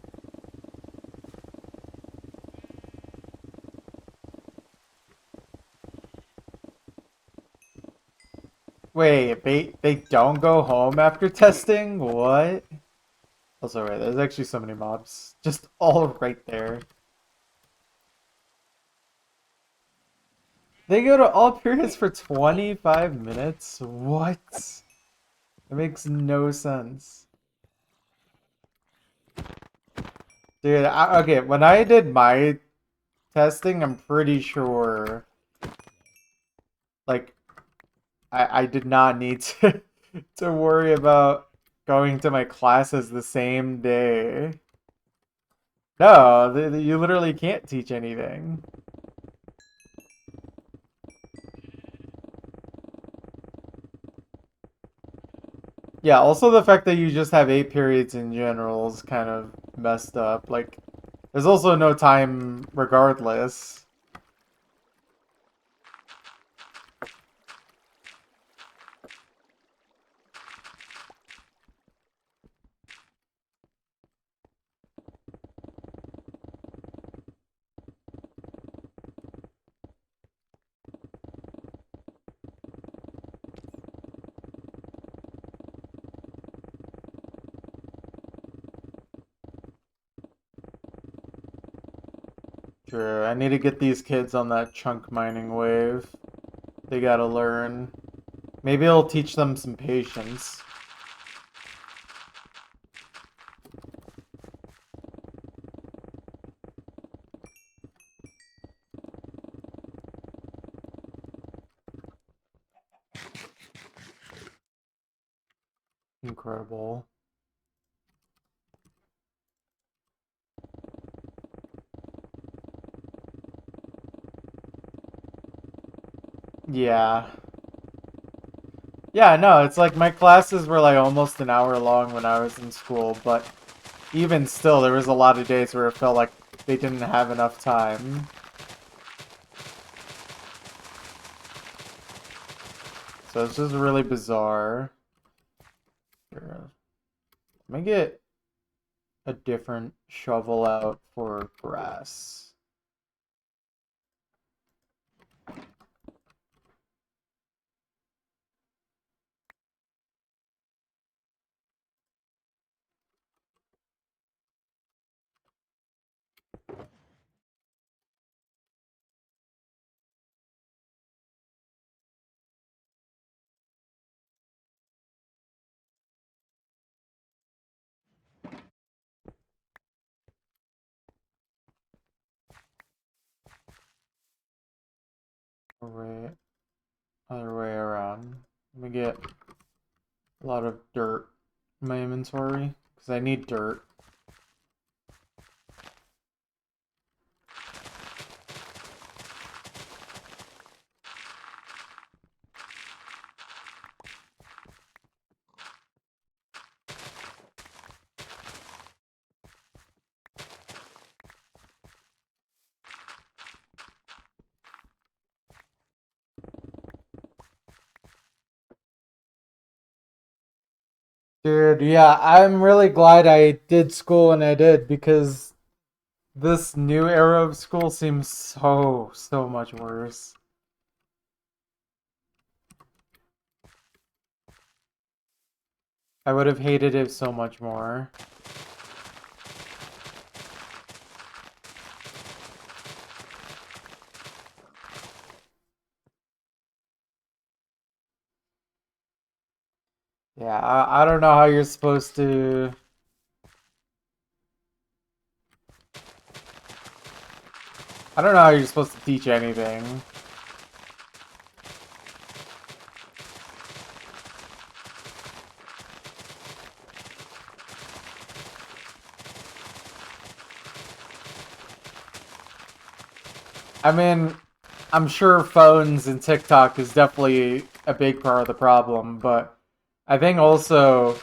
Wait, they don't go home after testing? What? Also, right, there's actually so many mobs. Just all right there. They go to all periods for 25 minutes? What? It makes no sense. Dude, okay, when I did my testing, I'm pretty sure, like, I did not need to, to worry about going to my classes the same day. No, you literally can't teach anything. Yeah, also the fact that you just have 8 periods in general is kind of messed up. Like, there's also no time regardless. Sure, I need to get these kids on that chunk mining wave. They gotta learn. Maybe it'll teach them some patience. Incredible. Yeah. Yeah, no, it's like my classes were like almost an hour long when I was in school, but even still, there was a lot of days where it felt like they didn't have enough time. So it's just really bizarre. Here, let me get a different shovel out for grass. Right, other way around. Let me get a lot of dirt in my inventory because I need dirt. Dude, yeah, I'm really glad I did school when I did because this new era of school seems so much worse. I would have hated it so much more. Yeah, I don't know how you're supposed to. I don't know how you're supposed to teach anything. I mean, I'm sure phones and TikTok is definitely a big part of the problem, but I think also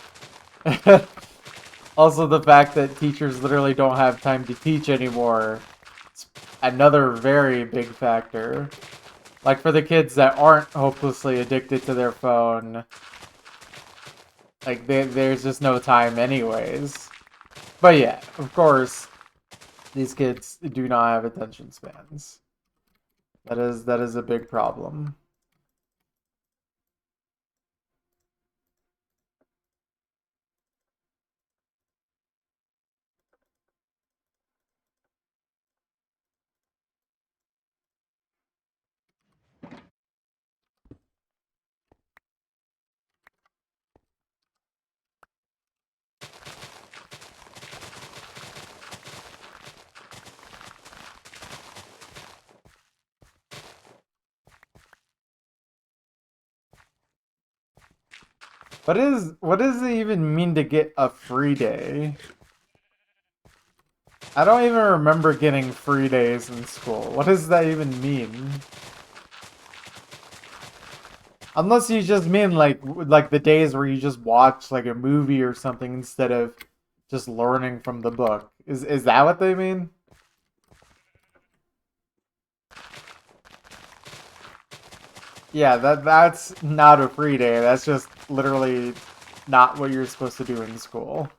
also the fact that teachers literally don't have time to teach anymore. It's another very big factor. Like for the kids that aren't hopelessly addicted to their phone, like there's just no time anyways. But yeah, of course, these kids do not have attention spans. That is a big problem. What does it even mean to get a free day? I don't even remember getting free days in school. What does that even mean? Unless you just mean like the days where you just watch like a movie or something instead of just learning from the book. Is that what they mean? Yeah, that's not a free day. That's just literally not what you're supposed to do in school.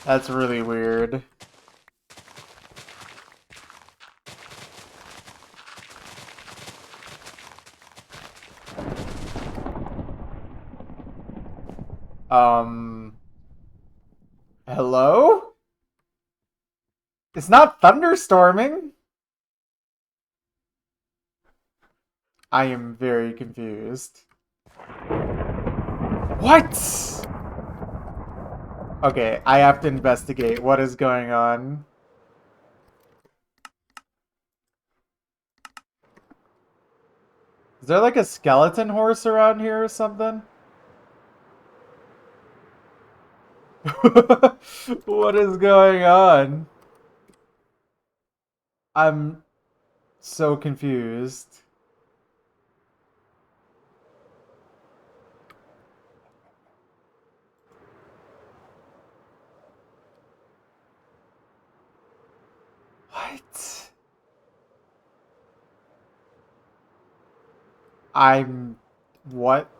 That's really weird. Um, hello? It's not thunderstorming. I am very confused. What? Okay, I have to investigate what is going on. there like a skeleton horse around here or something? What is going on? I'm so confused. What? I'm... What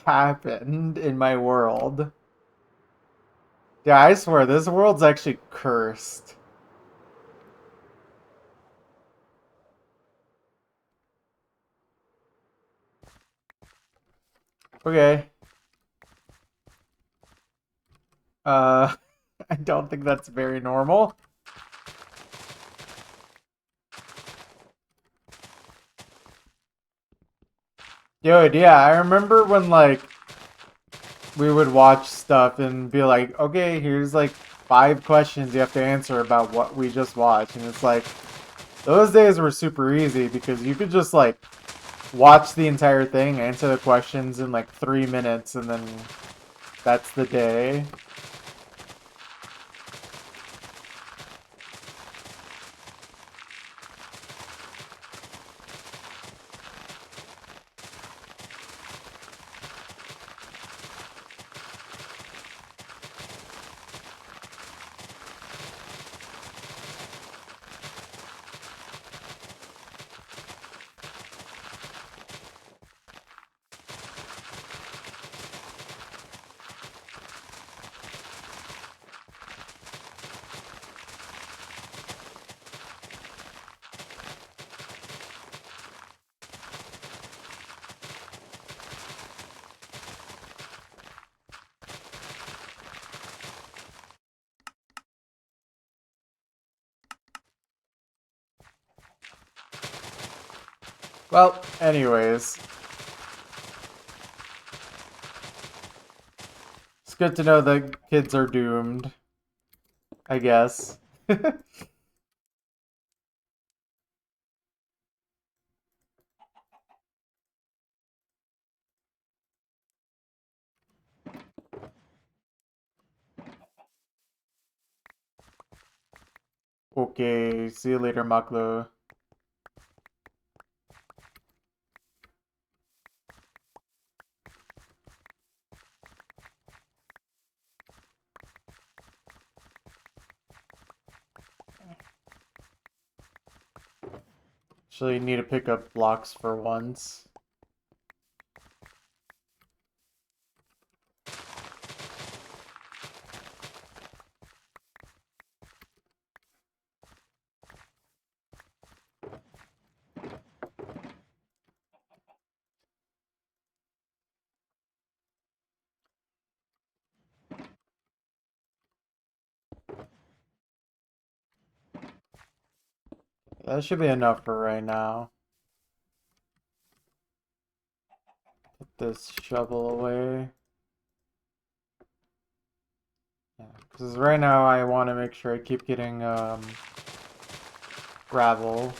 happened in my world? Yeah, I swear, this world's actually cursed. Okay. Uh, I don't think that's very normal. Dude, yeah, I remember when, like, we would watch stuff and be like, okay, here's, like, 5 questions you have to answer about what we just watched. And it's like, those days were super easy because you could just, like, watch the entire thing, answer the questions in, like, 3 minutes, and then that's the day. Well, anyways, it's good to know that kids are doomed, I guess. Okay, see you later, Maklo. Actually, need to pick up blocks for once. That should be enough for right now. Put this shovel away. Yeah, because right now I want to make sure I keep getting gravel.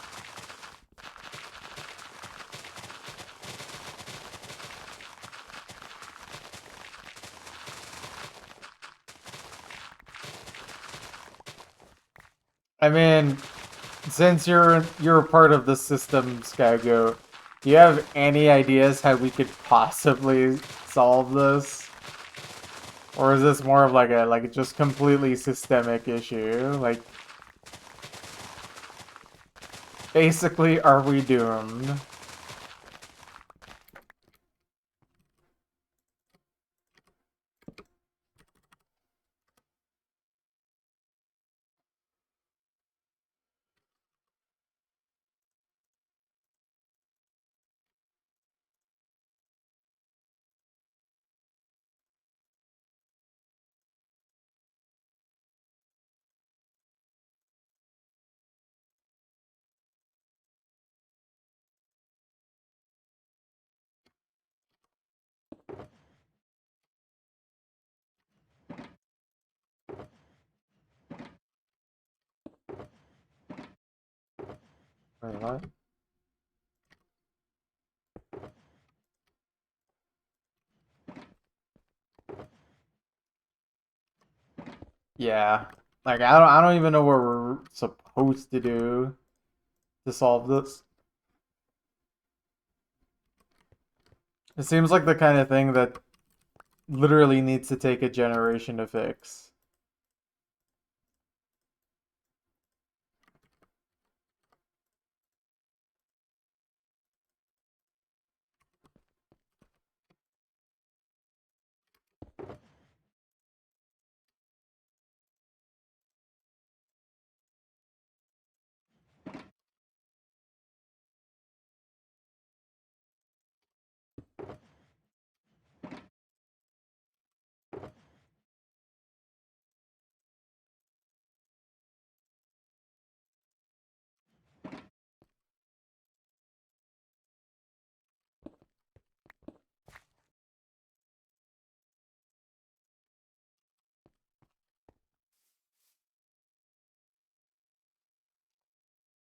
I mean, since you're a part of the system, Skygoat, do you have any ideas how we could possibly solve this? Or is this more of like a just completely systemic issue? Like, basically, are we doomed? Wait, what? Yeah. Like I don't even know what we're supposed to do to solve this. It seems like the kind of thing that literally needs to take a generation to fix.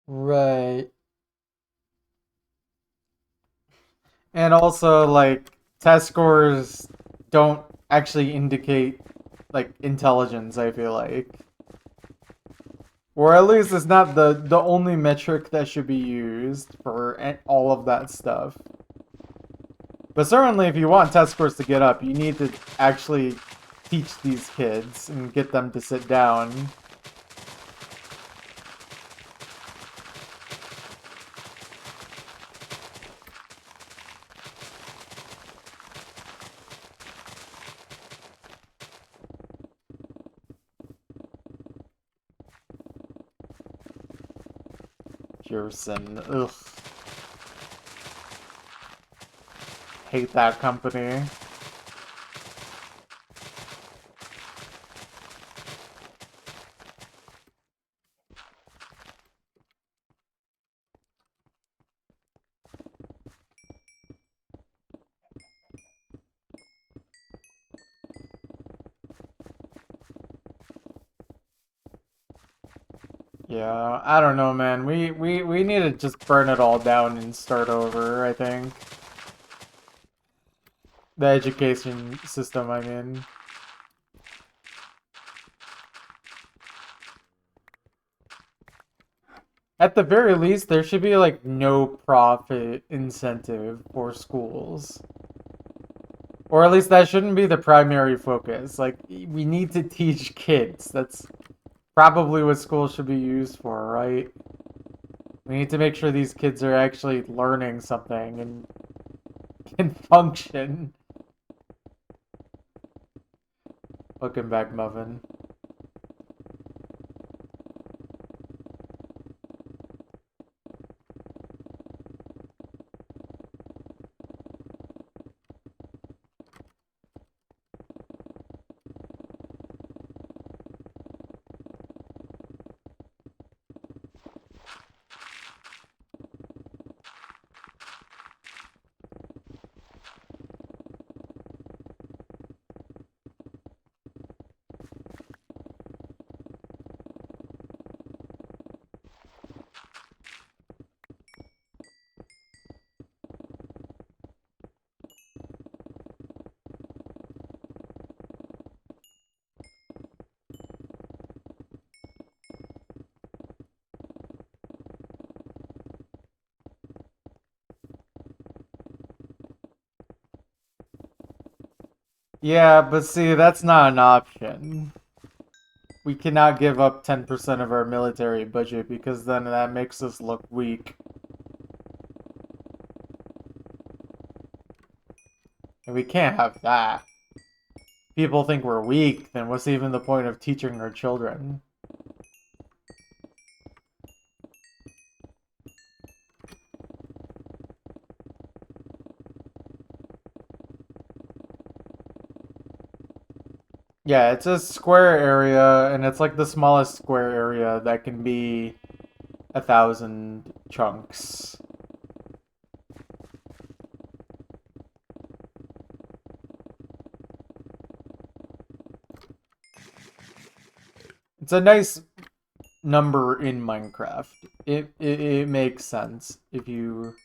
Right. And also, like, test scores don't actually indicate, like, intelligence, I feel like. Or at least it's not the only metric that should be used for all of that stuff. But certainly, if you want test scores to get up, you need to actually teach these kids and get them to sit down. Pearson, ugh. Hate that company. Yeah, I don't know, man. We need to just burn it all down and start over, I think. The education system, I mean. At the very least, there should be like no profit incentive for schools. Or at least that shouldn't be the primary focus. Like, we need to teach kids. That's probably what schools should be used for, right? We need to make sure these kids are actually learning something and can function. Welcome back, Muffin. Yeah, but see, that's not an option. We cannot give up 10% of our military budget because then that makes us look weak. And we can't have that. People think we're weak, then what's even the point of teaching our children? Yeah, it's a square area, and it's like the smallest square area that can be 1,000 chunks. It's a nice number in Minecraft. It makes sense if you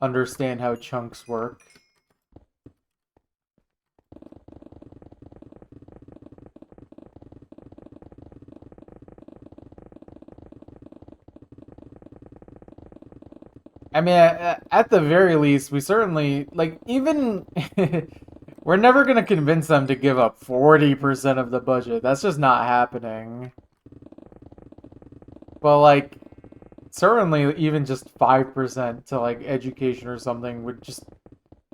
understand how chunks work. I mean, at the very least, we certainly, like, even. We're never gonna convince them to give up 40% of the budget. That's just not happening. But, like, certainly even just 5% to, like, education or something would just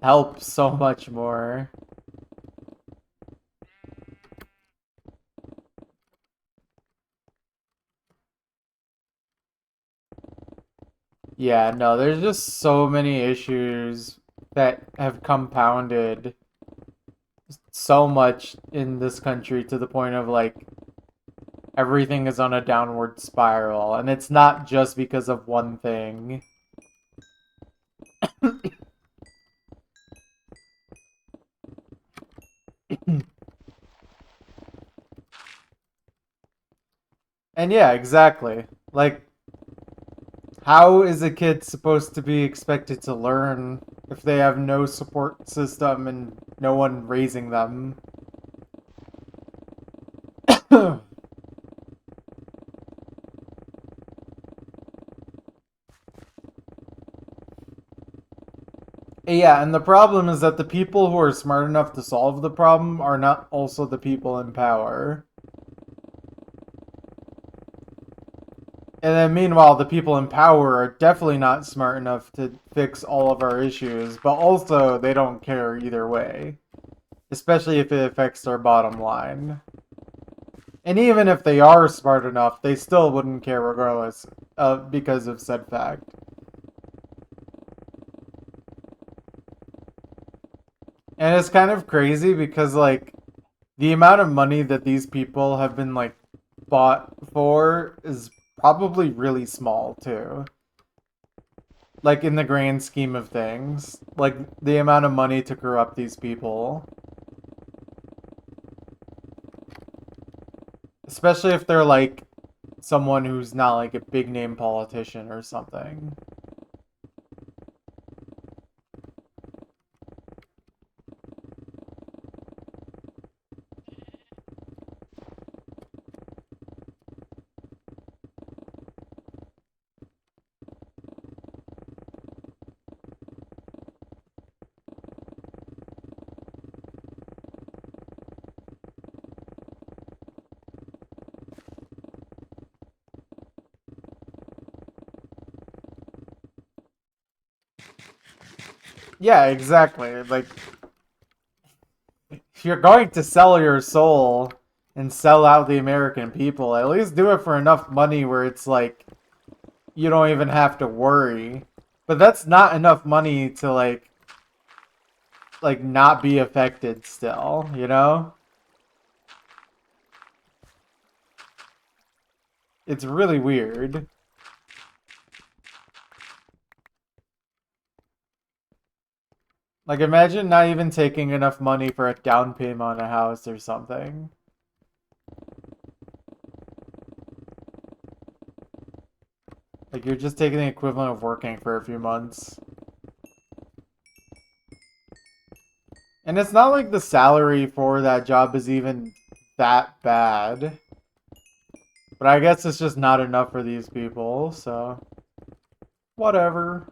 help so much more. Yeah, no, there's just so many issues that have compounded so much in this country to the point of like everything is on a downward spiral, and it's not just because of one thing. And yeah, exactly. Like, how is a kid supposed to be expected to learn if they have no support system and no one raising them? Yeah, and the problem is that the people who are smart enough to solve the problem are not also the people in power. And then meanwhile, the people in power are definitely not smart enough to fix all of our issues, but also they don't care either way, especially if it affects their bottom line. And even if they are smart enough, they still wouldn't care regardless, because of said fact. And it's kind of crazy because, like, the amount of money that these people have been, like, bought for is probably really small, too. Like, in the grand scheme of things. Like, the amount of money to corrupt these people. Especially if they're, like, someone who's not, like, a big name politician or something. Yeah, exactly. Like, if you're going to sell your soul and sell out the American people, at least do it for enough money where it's like you don't even have to worry. But that's not enough money to like not be affected still, you know? It's really weird. Like imagine not even taking enough money for a down payment on a house or something. Like you're just taking the equivalent of working for a few months. And it's not like the salary for that job is even that bad. But I guess it's just not enough for these people, so whatever.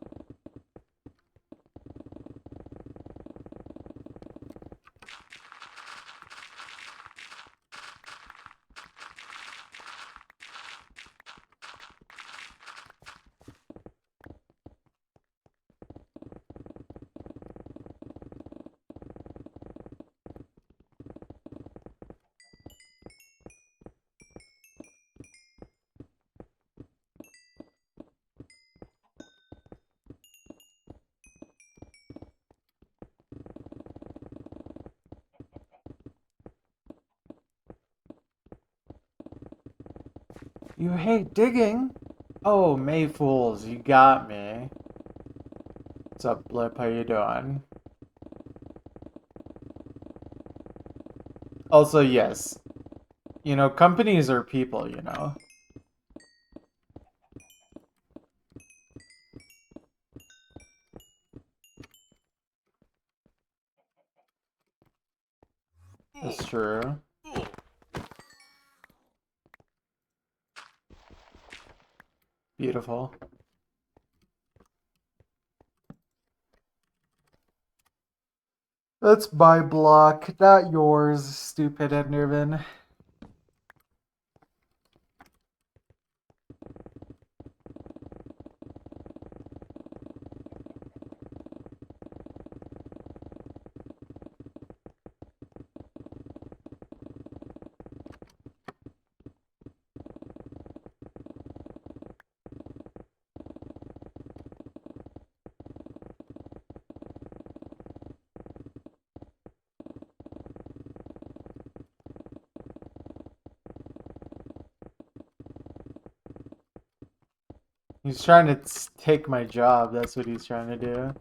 You hate digging? Oh, May Fools, you got me. What's up, Blip? How you doing? Also, yes, you know, companies are people, you know. That's true. Beautiful. That's my block, not yours, stupid Enderman. He's trying to take my job, that's what he's trying to do.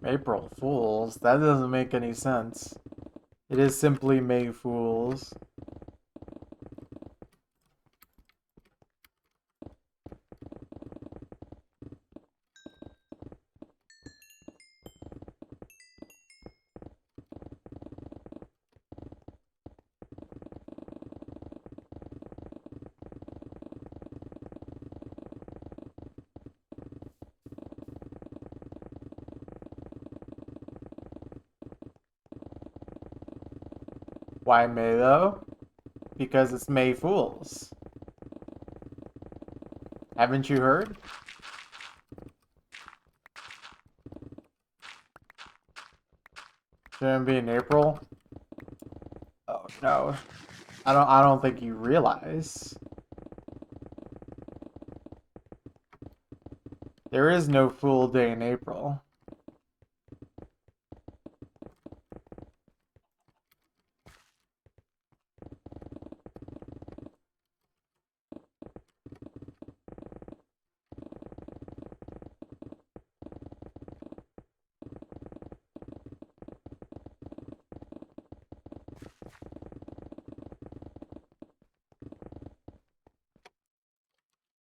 April Fools? That doesn't make any sense. It is simply May Fools. Why May though? Because it's May Fools. Haven't you heard? Shouldn't it be in April? Oh no. I don't think you realize. There is no Fool Day in April.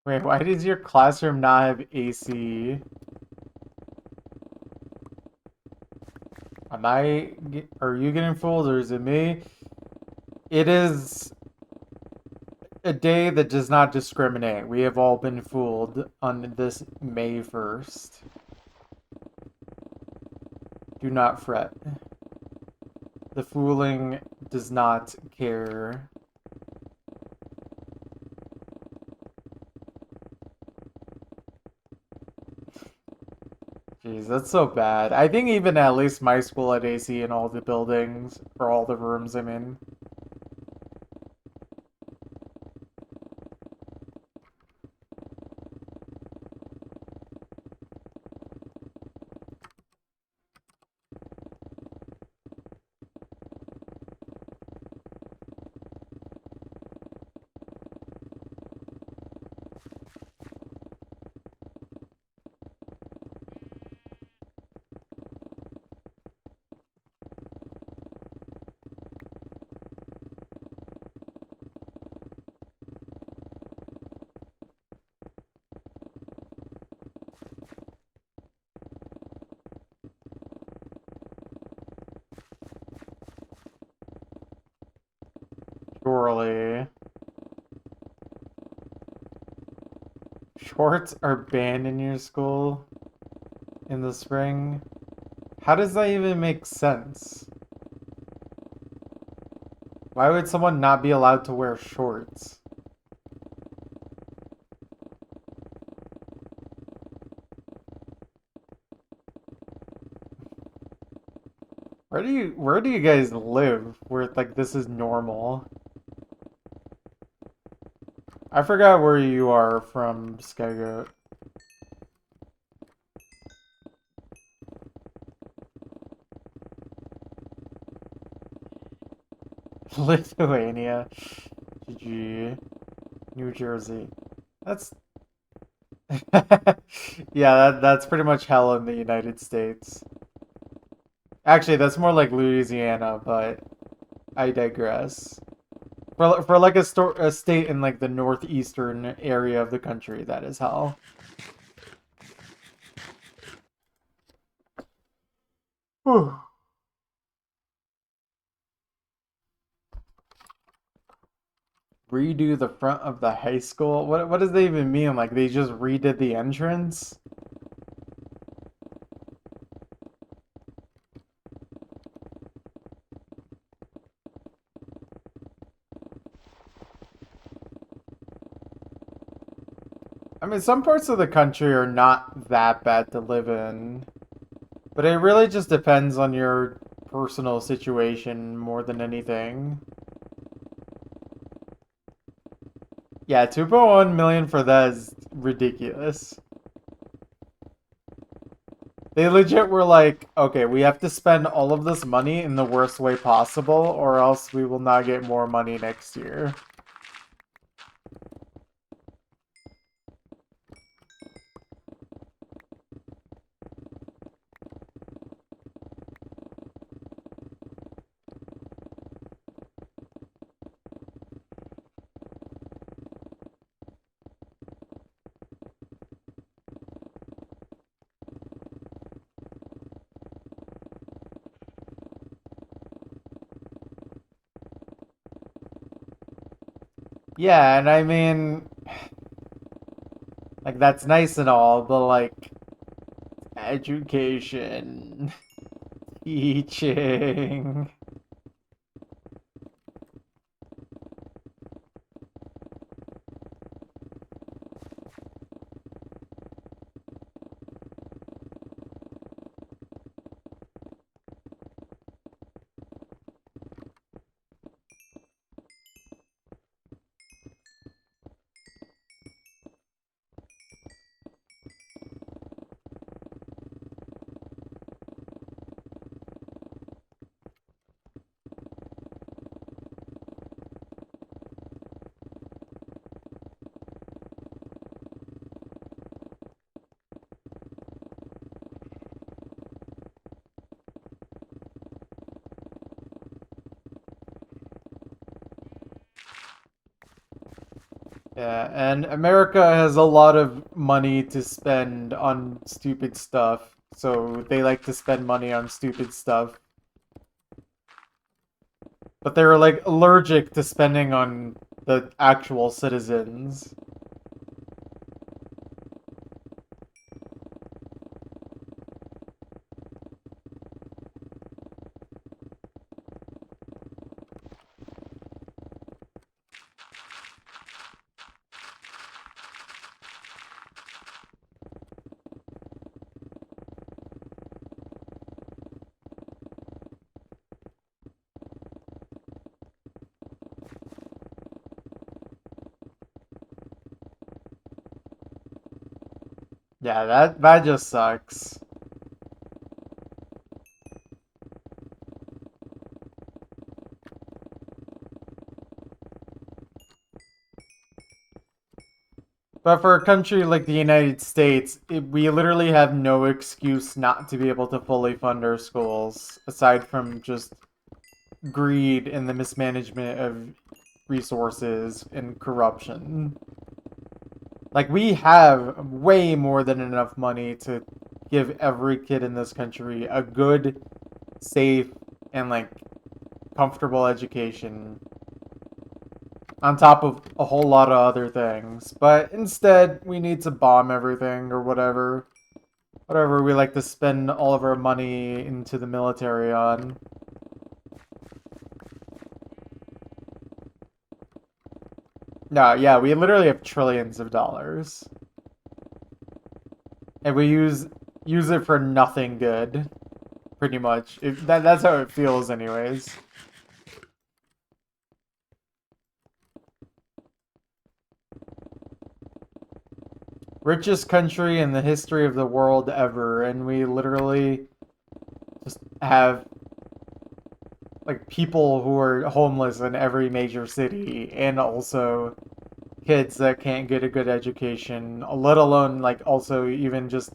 Wait, why does your classroom not have AC? Are you getting fooled or is it me? It is a day that does not discriminate. We have all been fooled on this May 1st. Do not fret. The fooling does not care. Jeez, that's so bad. I think even at least my school had AC in all the buildings, or all the rooms I'm in. Surely. Shorts are banned in your school in the spring? How does that even make sense? Why would someone not be allowed to wear shorts? Where do you guys live where like this is normal? I forgot where you are from, Skygoat. Lithuania. GG. New Jersey. That's yeah, that's pretty much hell in the United States. Actually, that's more like Louisiana, but I digress. For like a state in like the northeastern area of the country, that is hell. Whew. Redo the front of the high school? What does that even mean? Like they just redid the entrance? I mean, some parts of the country are not that bad to live in, but it really just depends on your personal situation more than anything. Yeah, 2.1 million for that is ridiculous. They legit were like, okay, we have to spend all of this money in the worst way possible, or else we will not get more money next year. Yeah, and I mean, like, that's nice and all, but, like, education, teaching. Yeah, and America has a lot of money to spend on stupid stuff, so they like to spend money on stupid stuff. But they're like allergic to spending on the actual citizens. Yeah, that just sucks. But for a country like the United States, we literally have no excuse not to be able to fully fund our schools, aside from just greed and the mismanagement of resources and corruption. Like, we have way more than enough money to give every kid in this country a good, safe, and, like, comfortable education on top of a whole lot of other things. But instead, we need to bomb everything or whatever. Whatever we like to spend all of our money into the military on. No, yeah, we literally have trillions of dollars. And we use it for nothing good, pretty much. That's how it feels anyways. Richest country in the history of the world ever, and we literally just have like people who are homeless in every major city, and also kids that can't get a good education, let alone like also even just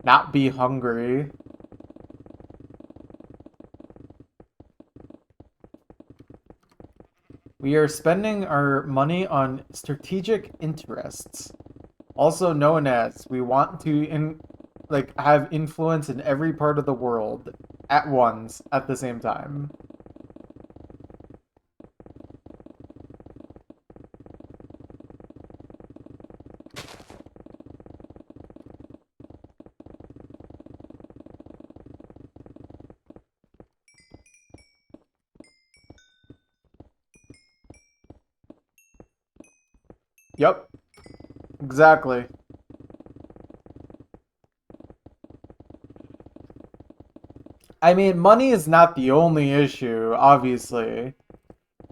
not be hungry. We are spending our money on strategic interests, also known as we want to have influence in every part of the world at once at the same time. Yep, exactly. I mean, money is not the only issue, obviously,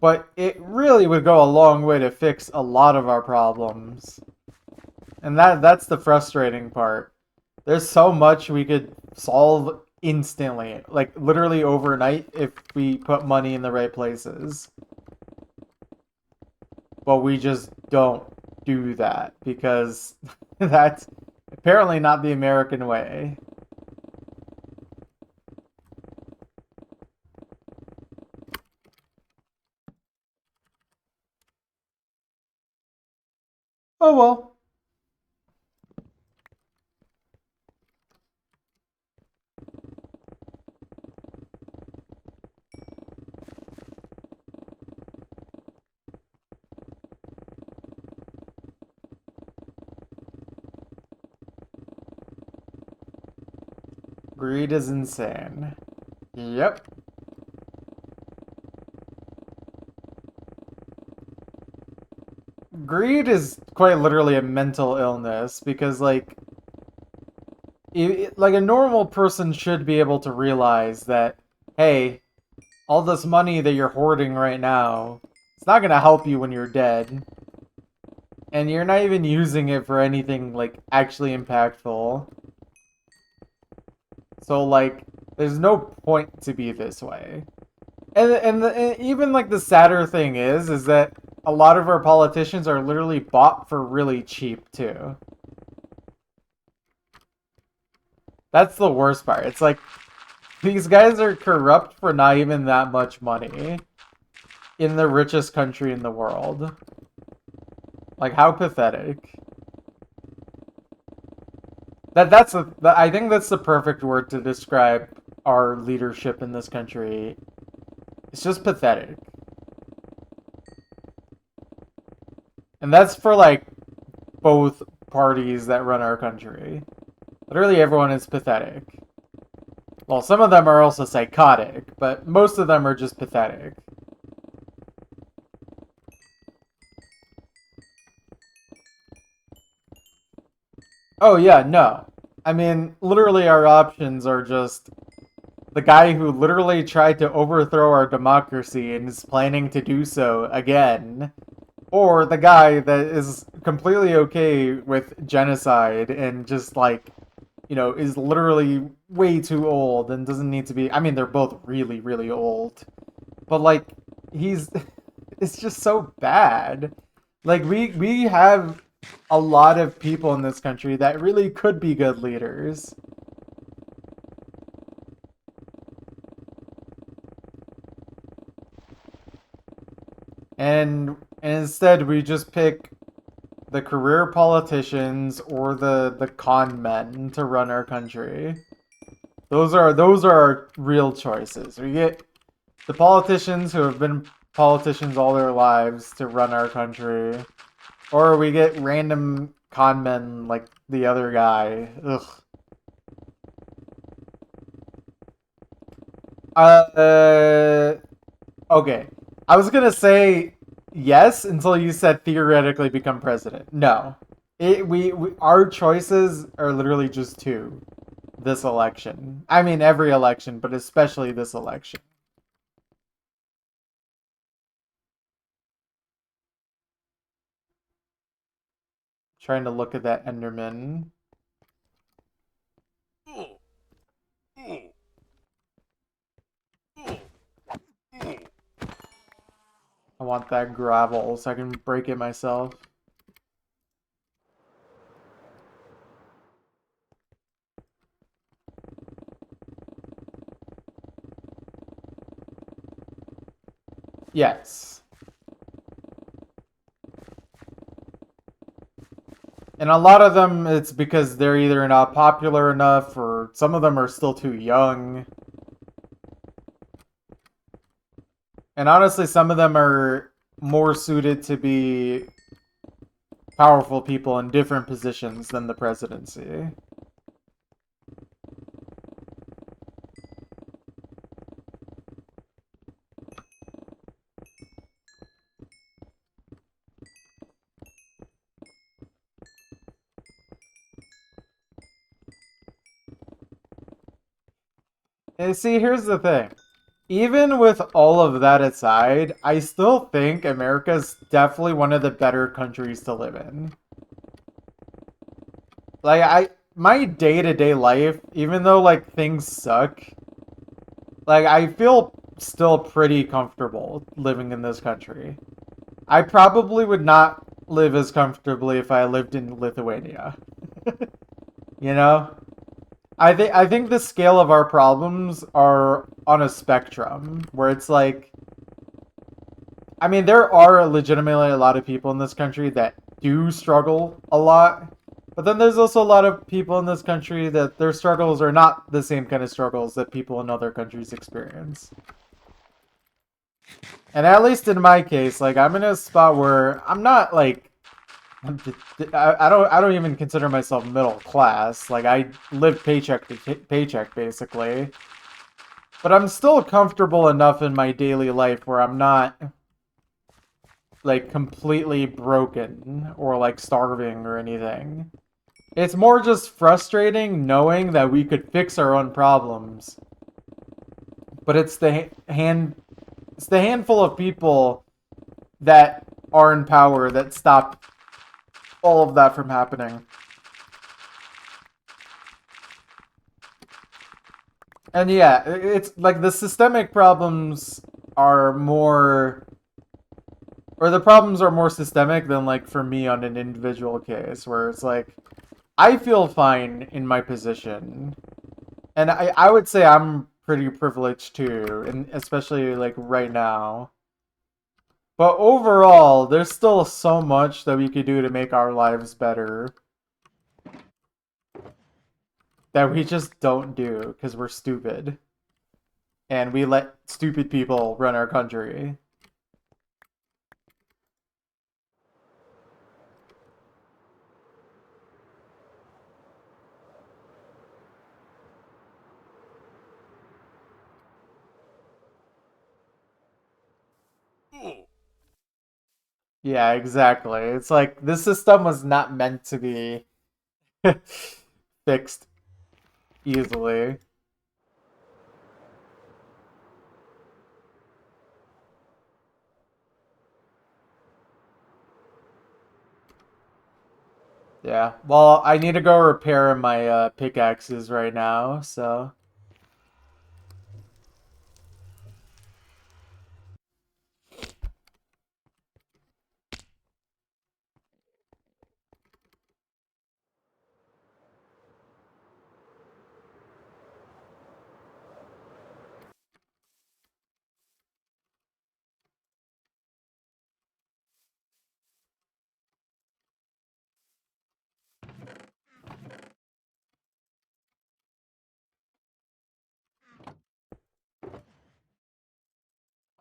but it really would go a long way to fix a lot of our problems. And that's the frustrating part. There's so much we could solve instantly, like literally overnight if we put money in the right places. But we just don't do that because that's apparently not the American way. Oh well. Greed is insane. Yep. Greed is quite literally a mental illness because like a normal person should be able to realize that, hey, all this money that you're hoarding right now, it's not gonna help you when you're dead. And you're not even using it for anything like actually impactful. So like there's no point to be this way. And even like the sadder thing is that a lot of our politicians are literally bought for really cheap too. That's the worst part. It's like these guys are corrupt for not even that much money in the richest country in the world. Like how pathetic. I think that's the perfect word to describe our leadership in this country. It's just pathetic. And that's for like both parties that run our country. Literally everyone is pathetic. Well, some of them are also psychotic, but most of them are just pathetic. Oh yeah, no. I mean, literally our options are just the guy who literally tried to overthrow our democracy and is planning to do so again, or the guy that is completely okay with genocide and just like, is literally way too old and doesn't need to be. I mean, they're both really, really old, but like, he's. It's just so bad. Like we have a lot of people in this country that really could be good leaders. And instead we just pick the career politicians or the con men to run our country. Those are our real choices. We get the politicians who have been politicians all their lives to run our country, or we get random con men like the other guy. Ugh. Uh, okay. I was gonna say yes until you said theoretically become president. No. Our choices are literally just two this election. I mean every election, but especially this election. Trying to look at that Enderman. I want that gravel so I can break it myself. Yes. And a lot of them, it's because they're either not popular enough or some of them are still too young. And honestly, some of them are more suited to be powerful people in different positions than the presidency. See, here's the thing. Even with all of that aside, I still think America's definitely one of the better countries to live in. Like my day-to-day life, even though like things suck, like I feel still pretty comfortable living in this country. I probably would not live as comfortably if I lived in Lithuania. You know? I think the scale of our problems are on a spectrum where it's like, I mean, there are legitimately a lot of people in this country that do struggle a lot, but then there's also a lot of people in this country that their struggles are not the same kind of struggles that people in other countries experience. And at least in my case, like I'm in a spot where I'm not like I don't even consider myself middle class. Like I live paycheck to paycheck basically. But I'm still comfortable enough in my daily life where I'm not like completely broken or like starving or anything. It's more just frustrating knowing that we could fix our own problems. But it's the handful of people that are in power that stop all of that from happening. And yeah, it's like the systemic problems are more, or the problems are more systemic than like for me on an individual case, where it's like, I feel fine in my position. And I would say I'm pretty privileged too, and especially like right now. But overall, there's still so much that we could do to make our lives better that we just don't do because we're stupid. And we let stupid people run our country. Ooh. Yeah, exactly. It's like this system was not meant to be fixed easily. Yeah. Well, I need to go repair my pickaxes right now, so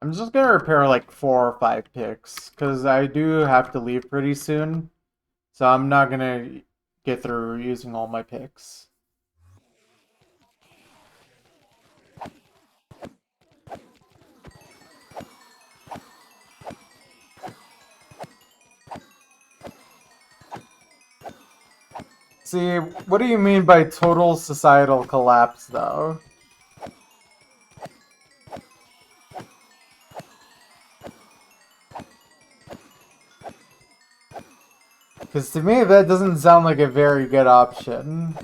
I'm just gonna repair like 4 or 5 picks because I do have to leave pretty soon, so I'm not gonna get through using all my picks. See, what do you mean by total societal collapse, though? Because to me, that doesn't sound like a very good option.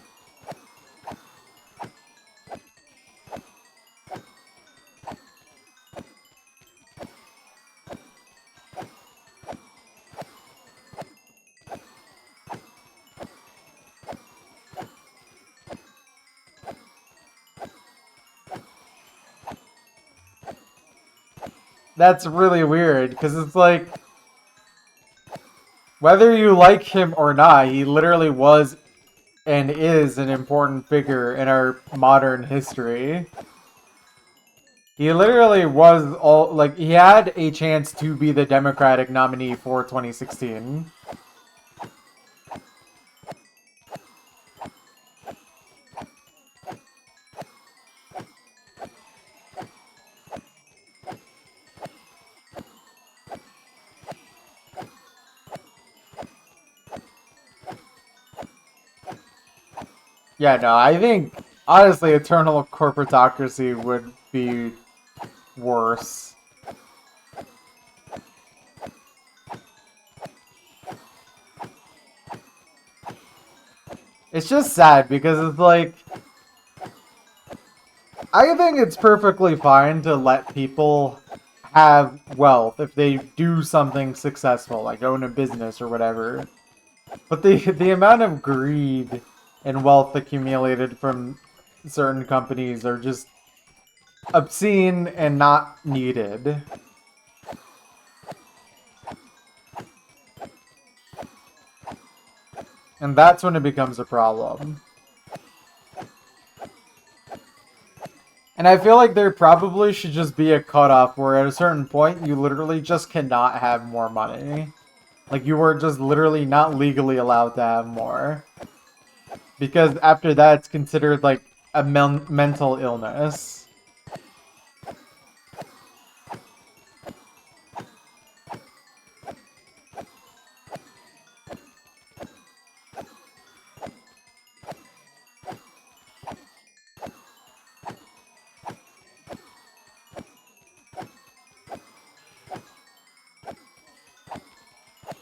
That's really weird, because it's like, whether you like him or not, he literally was and is an important figure in our modern history. He literally was all, like, he had a chance to be the Democratic nominee for 2016. Yeah, no, I think Honestly, eternal corporatocracy would be worse. It's just sad because it's like, I think it's perfectly fine to let people have wealth if they do something successful, like own a business or whatever. But the amount of greed and wealth accumulated from certain companies are just obscene and not needed. And that's when it becomes a problem. And I feel like there probably should just be a cutoff where at a certain point you literally just cannot have more money. Like you were just literally not legally allowed to have more. Because after that it's considered like a mental illness.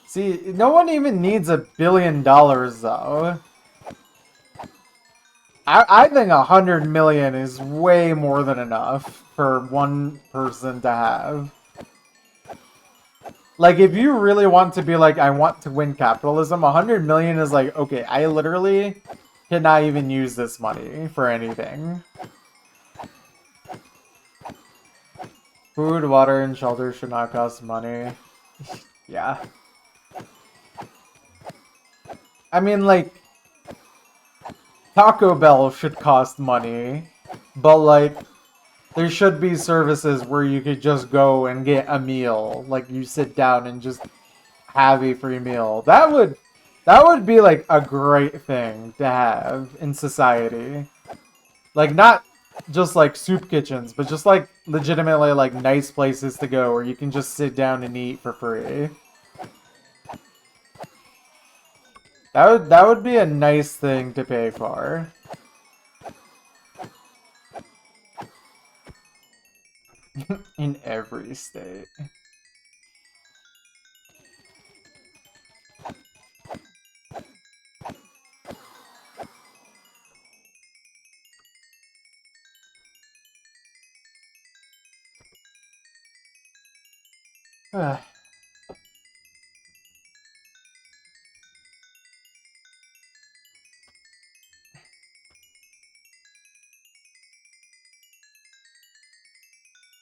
See, no one even needs $1 billion though. I think 100 million is way more than enough for one person to have. Like, if you really want to be like, I want to win capitalism, 100 million is like, okay, I literally cannot even use this money for anything. Food, water, and shelter should not cost money. Yeah. I mean, like, Taco Bell should cost money, but like, there should be services where you could just go and get a meal. Like, you sit down and just have a free meal. That would be like a great thing to have in society. Like, not just like soup kitchens, but just like legitimately like nice places to go where you can just sit down and eat for free. That would be a nice thing to pay for. In every state.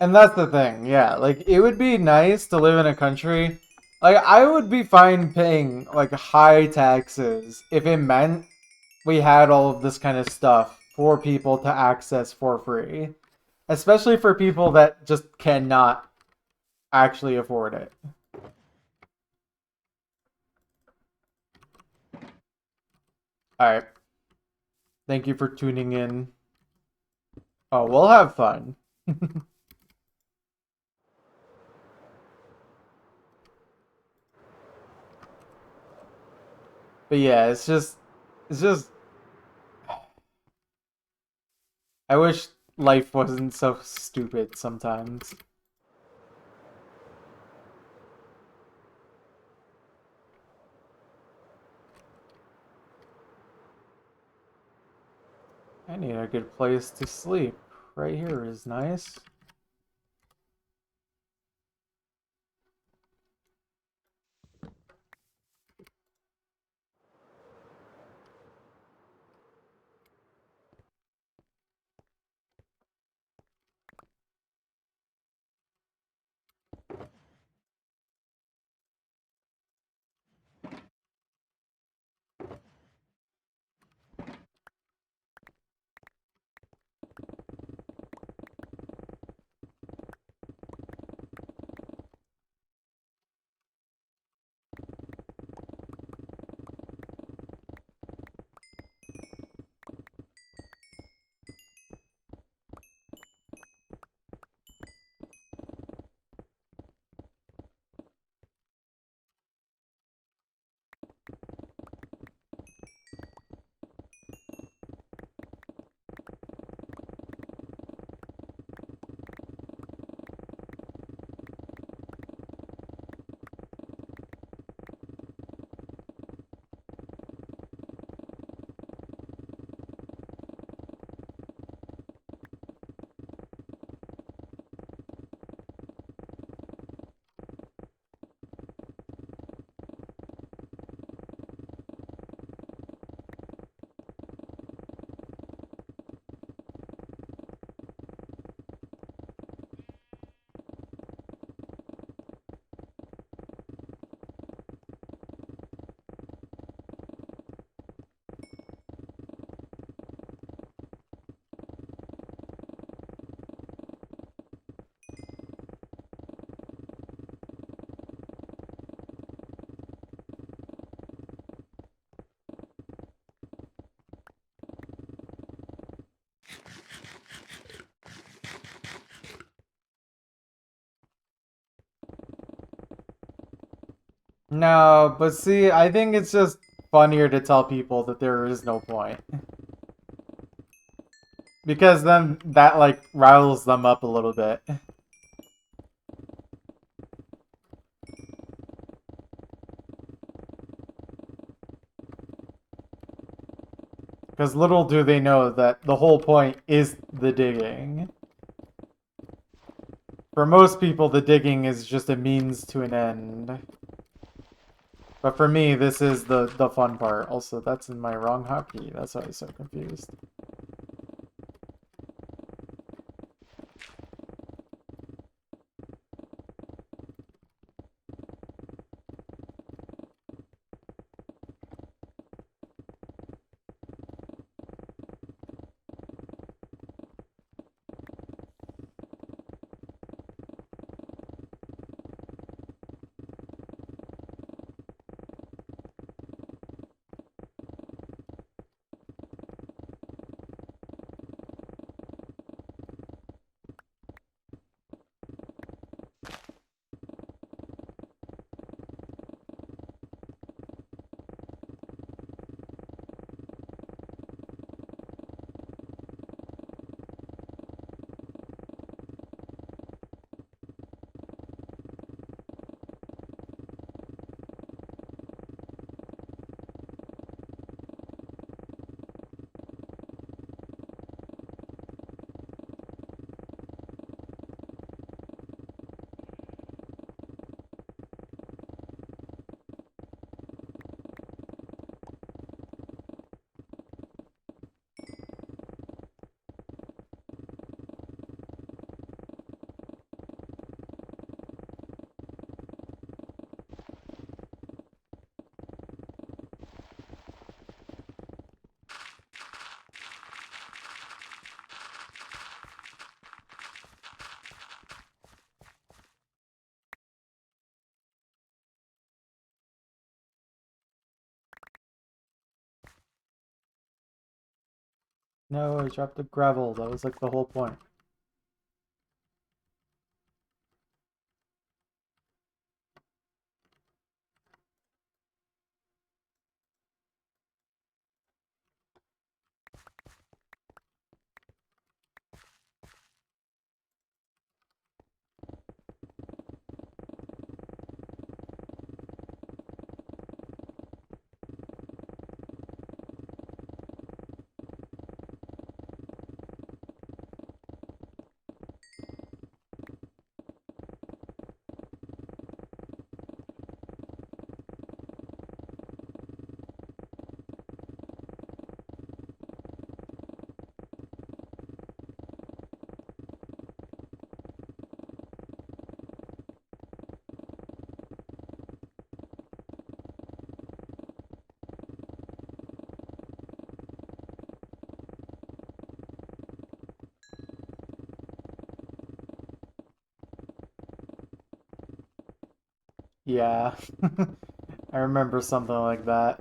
And that's the thing, yeah. Like, it would be nice to live in a country. Like, I would be fine paying, like, high taxes if it meant we had all of this kind of stuff for people to access for free. Especially for people that just cannot actually afford it. Alright. Thank you for tuning in. Oh, we'll have fun. But yeah, it's just I wish life wasn't so stupid sometimes. I need a good place to sleep. Right here is nice. No, but see, I think it's just funnier to tell people that there is no point. Because then that, like, riles them up a little bit. Because little do they know that the whole point is the digging. For most people, the digging is just a means to an end. But for me, this is the fun part. Also, that's in my wrong hotkey. That's why I was so confused. No, I dropped the gravel. That was like the whole point. Yeah. I remember something like that.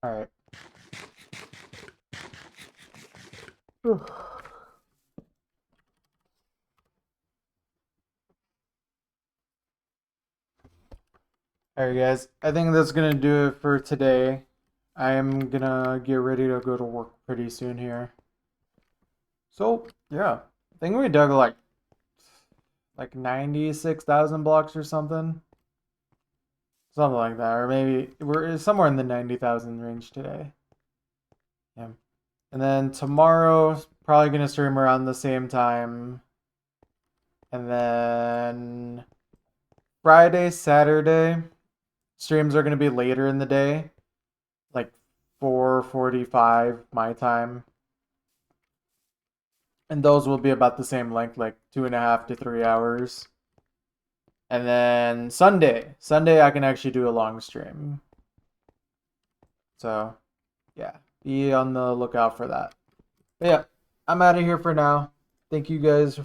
Alright. Alright guys, I think that's gonna do it for today. I am gonna get ready to go to work pretty soon here. So, yeah. I think we dug like 96,000 blocks or something. Something like that. Or maybe we're somewhere in the 90,000 range today. Yeah. And then tomorrow, probably gonna stream around the same time. And then Friday, Saturday, streams are gonna be later in the day. Like 4:45 my time. And those will be about the same length, like 2.5 to 3 hours. And then Sunday I can actually do a long stream. So, yeah, be on the lookout for that. But yeah, I'm out of here for now. Thank you guys for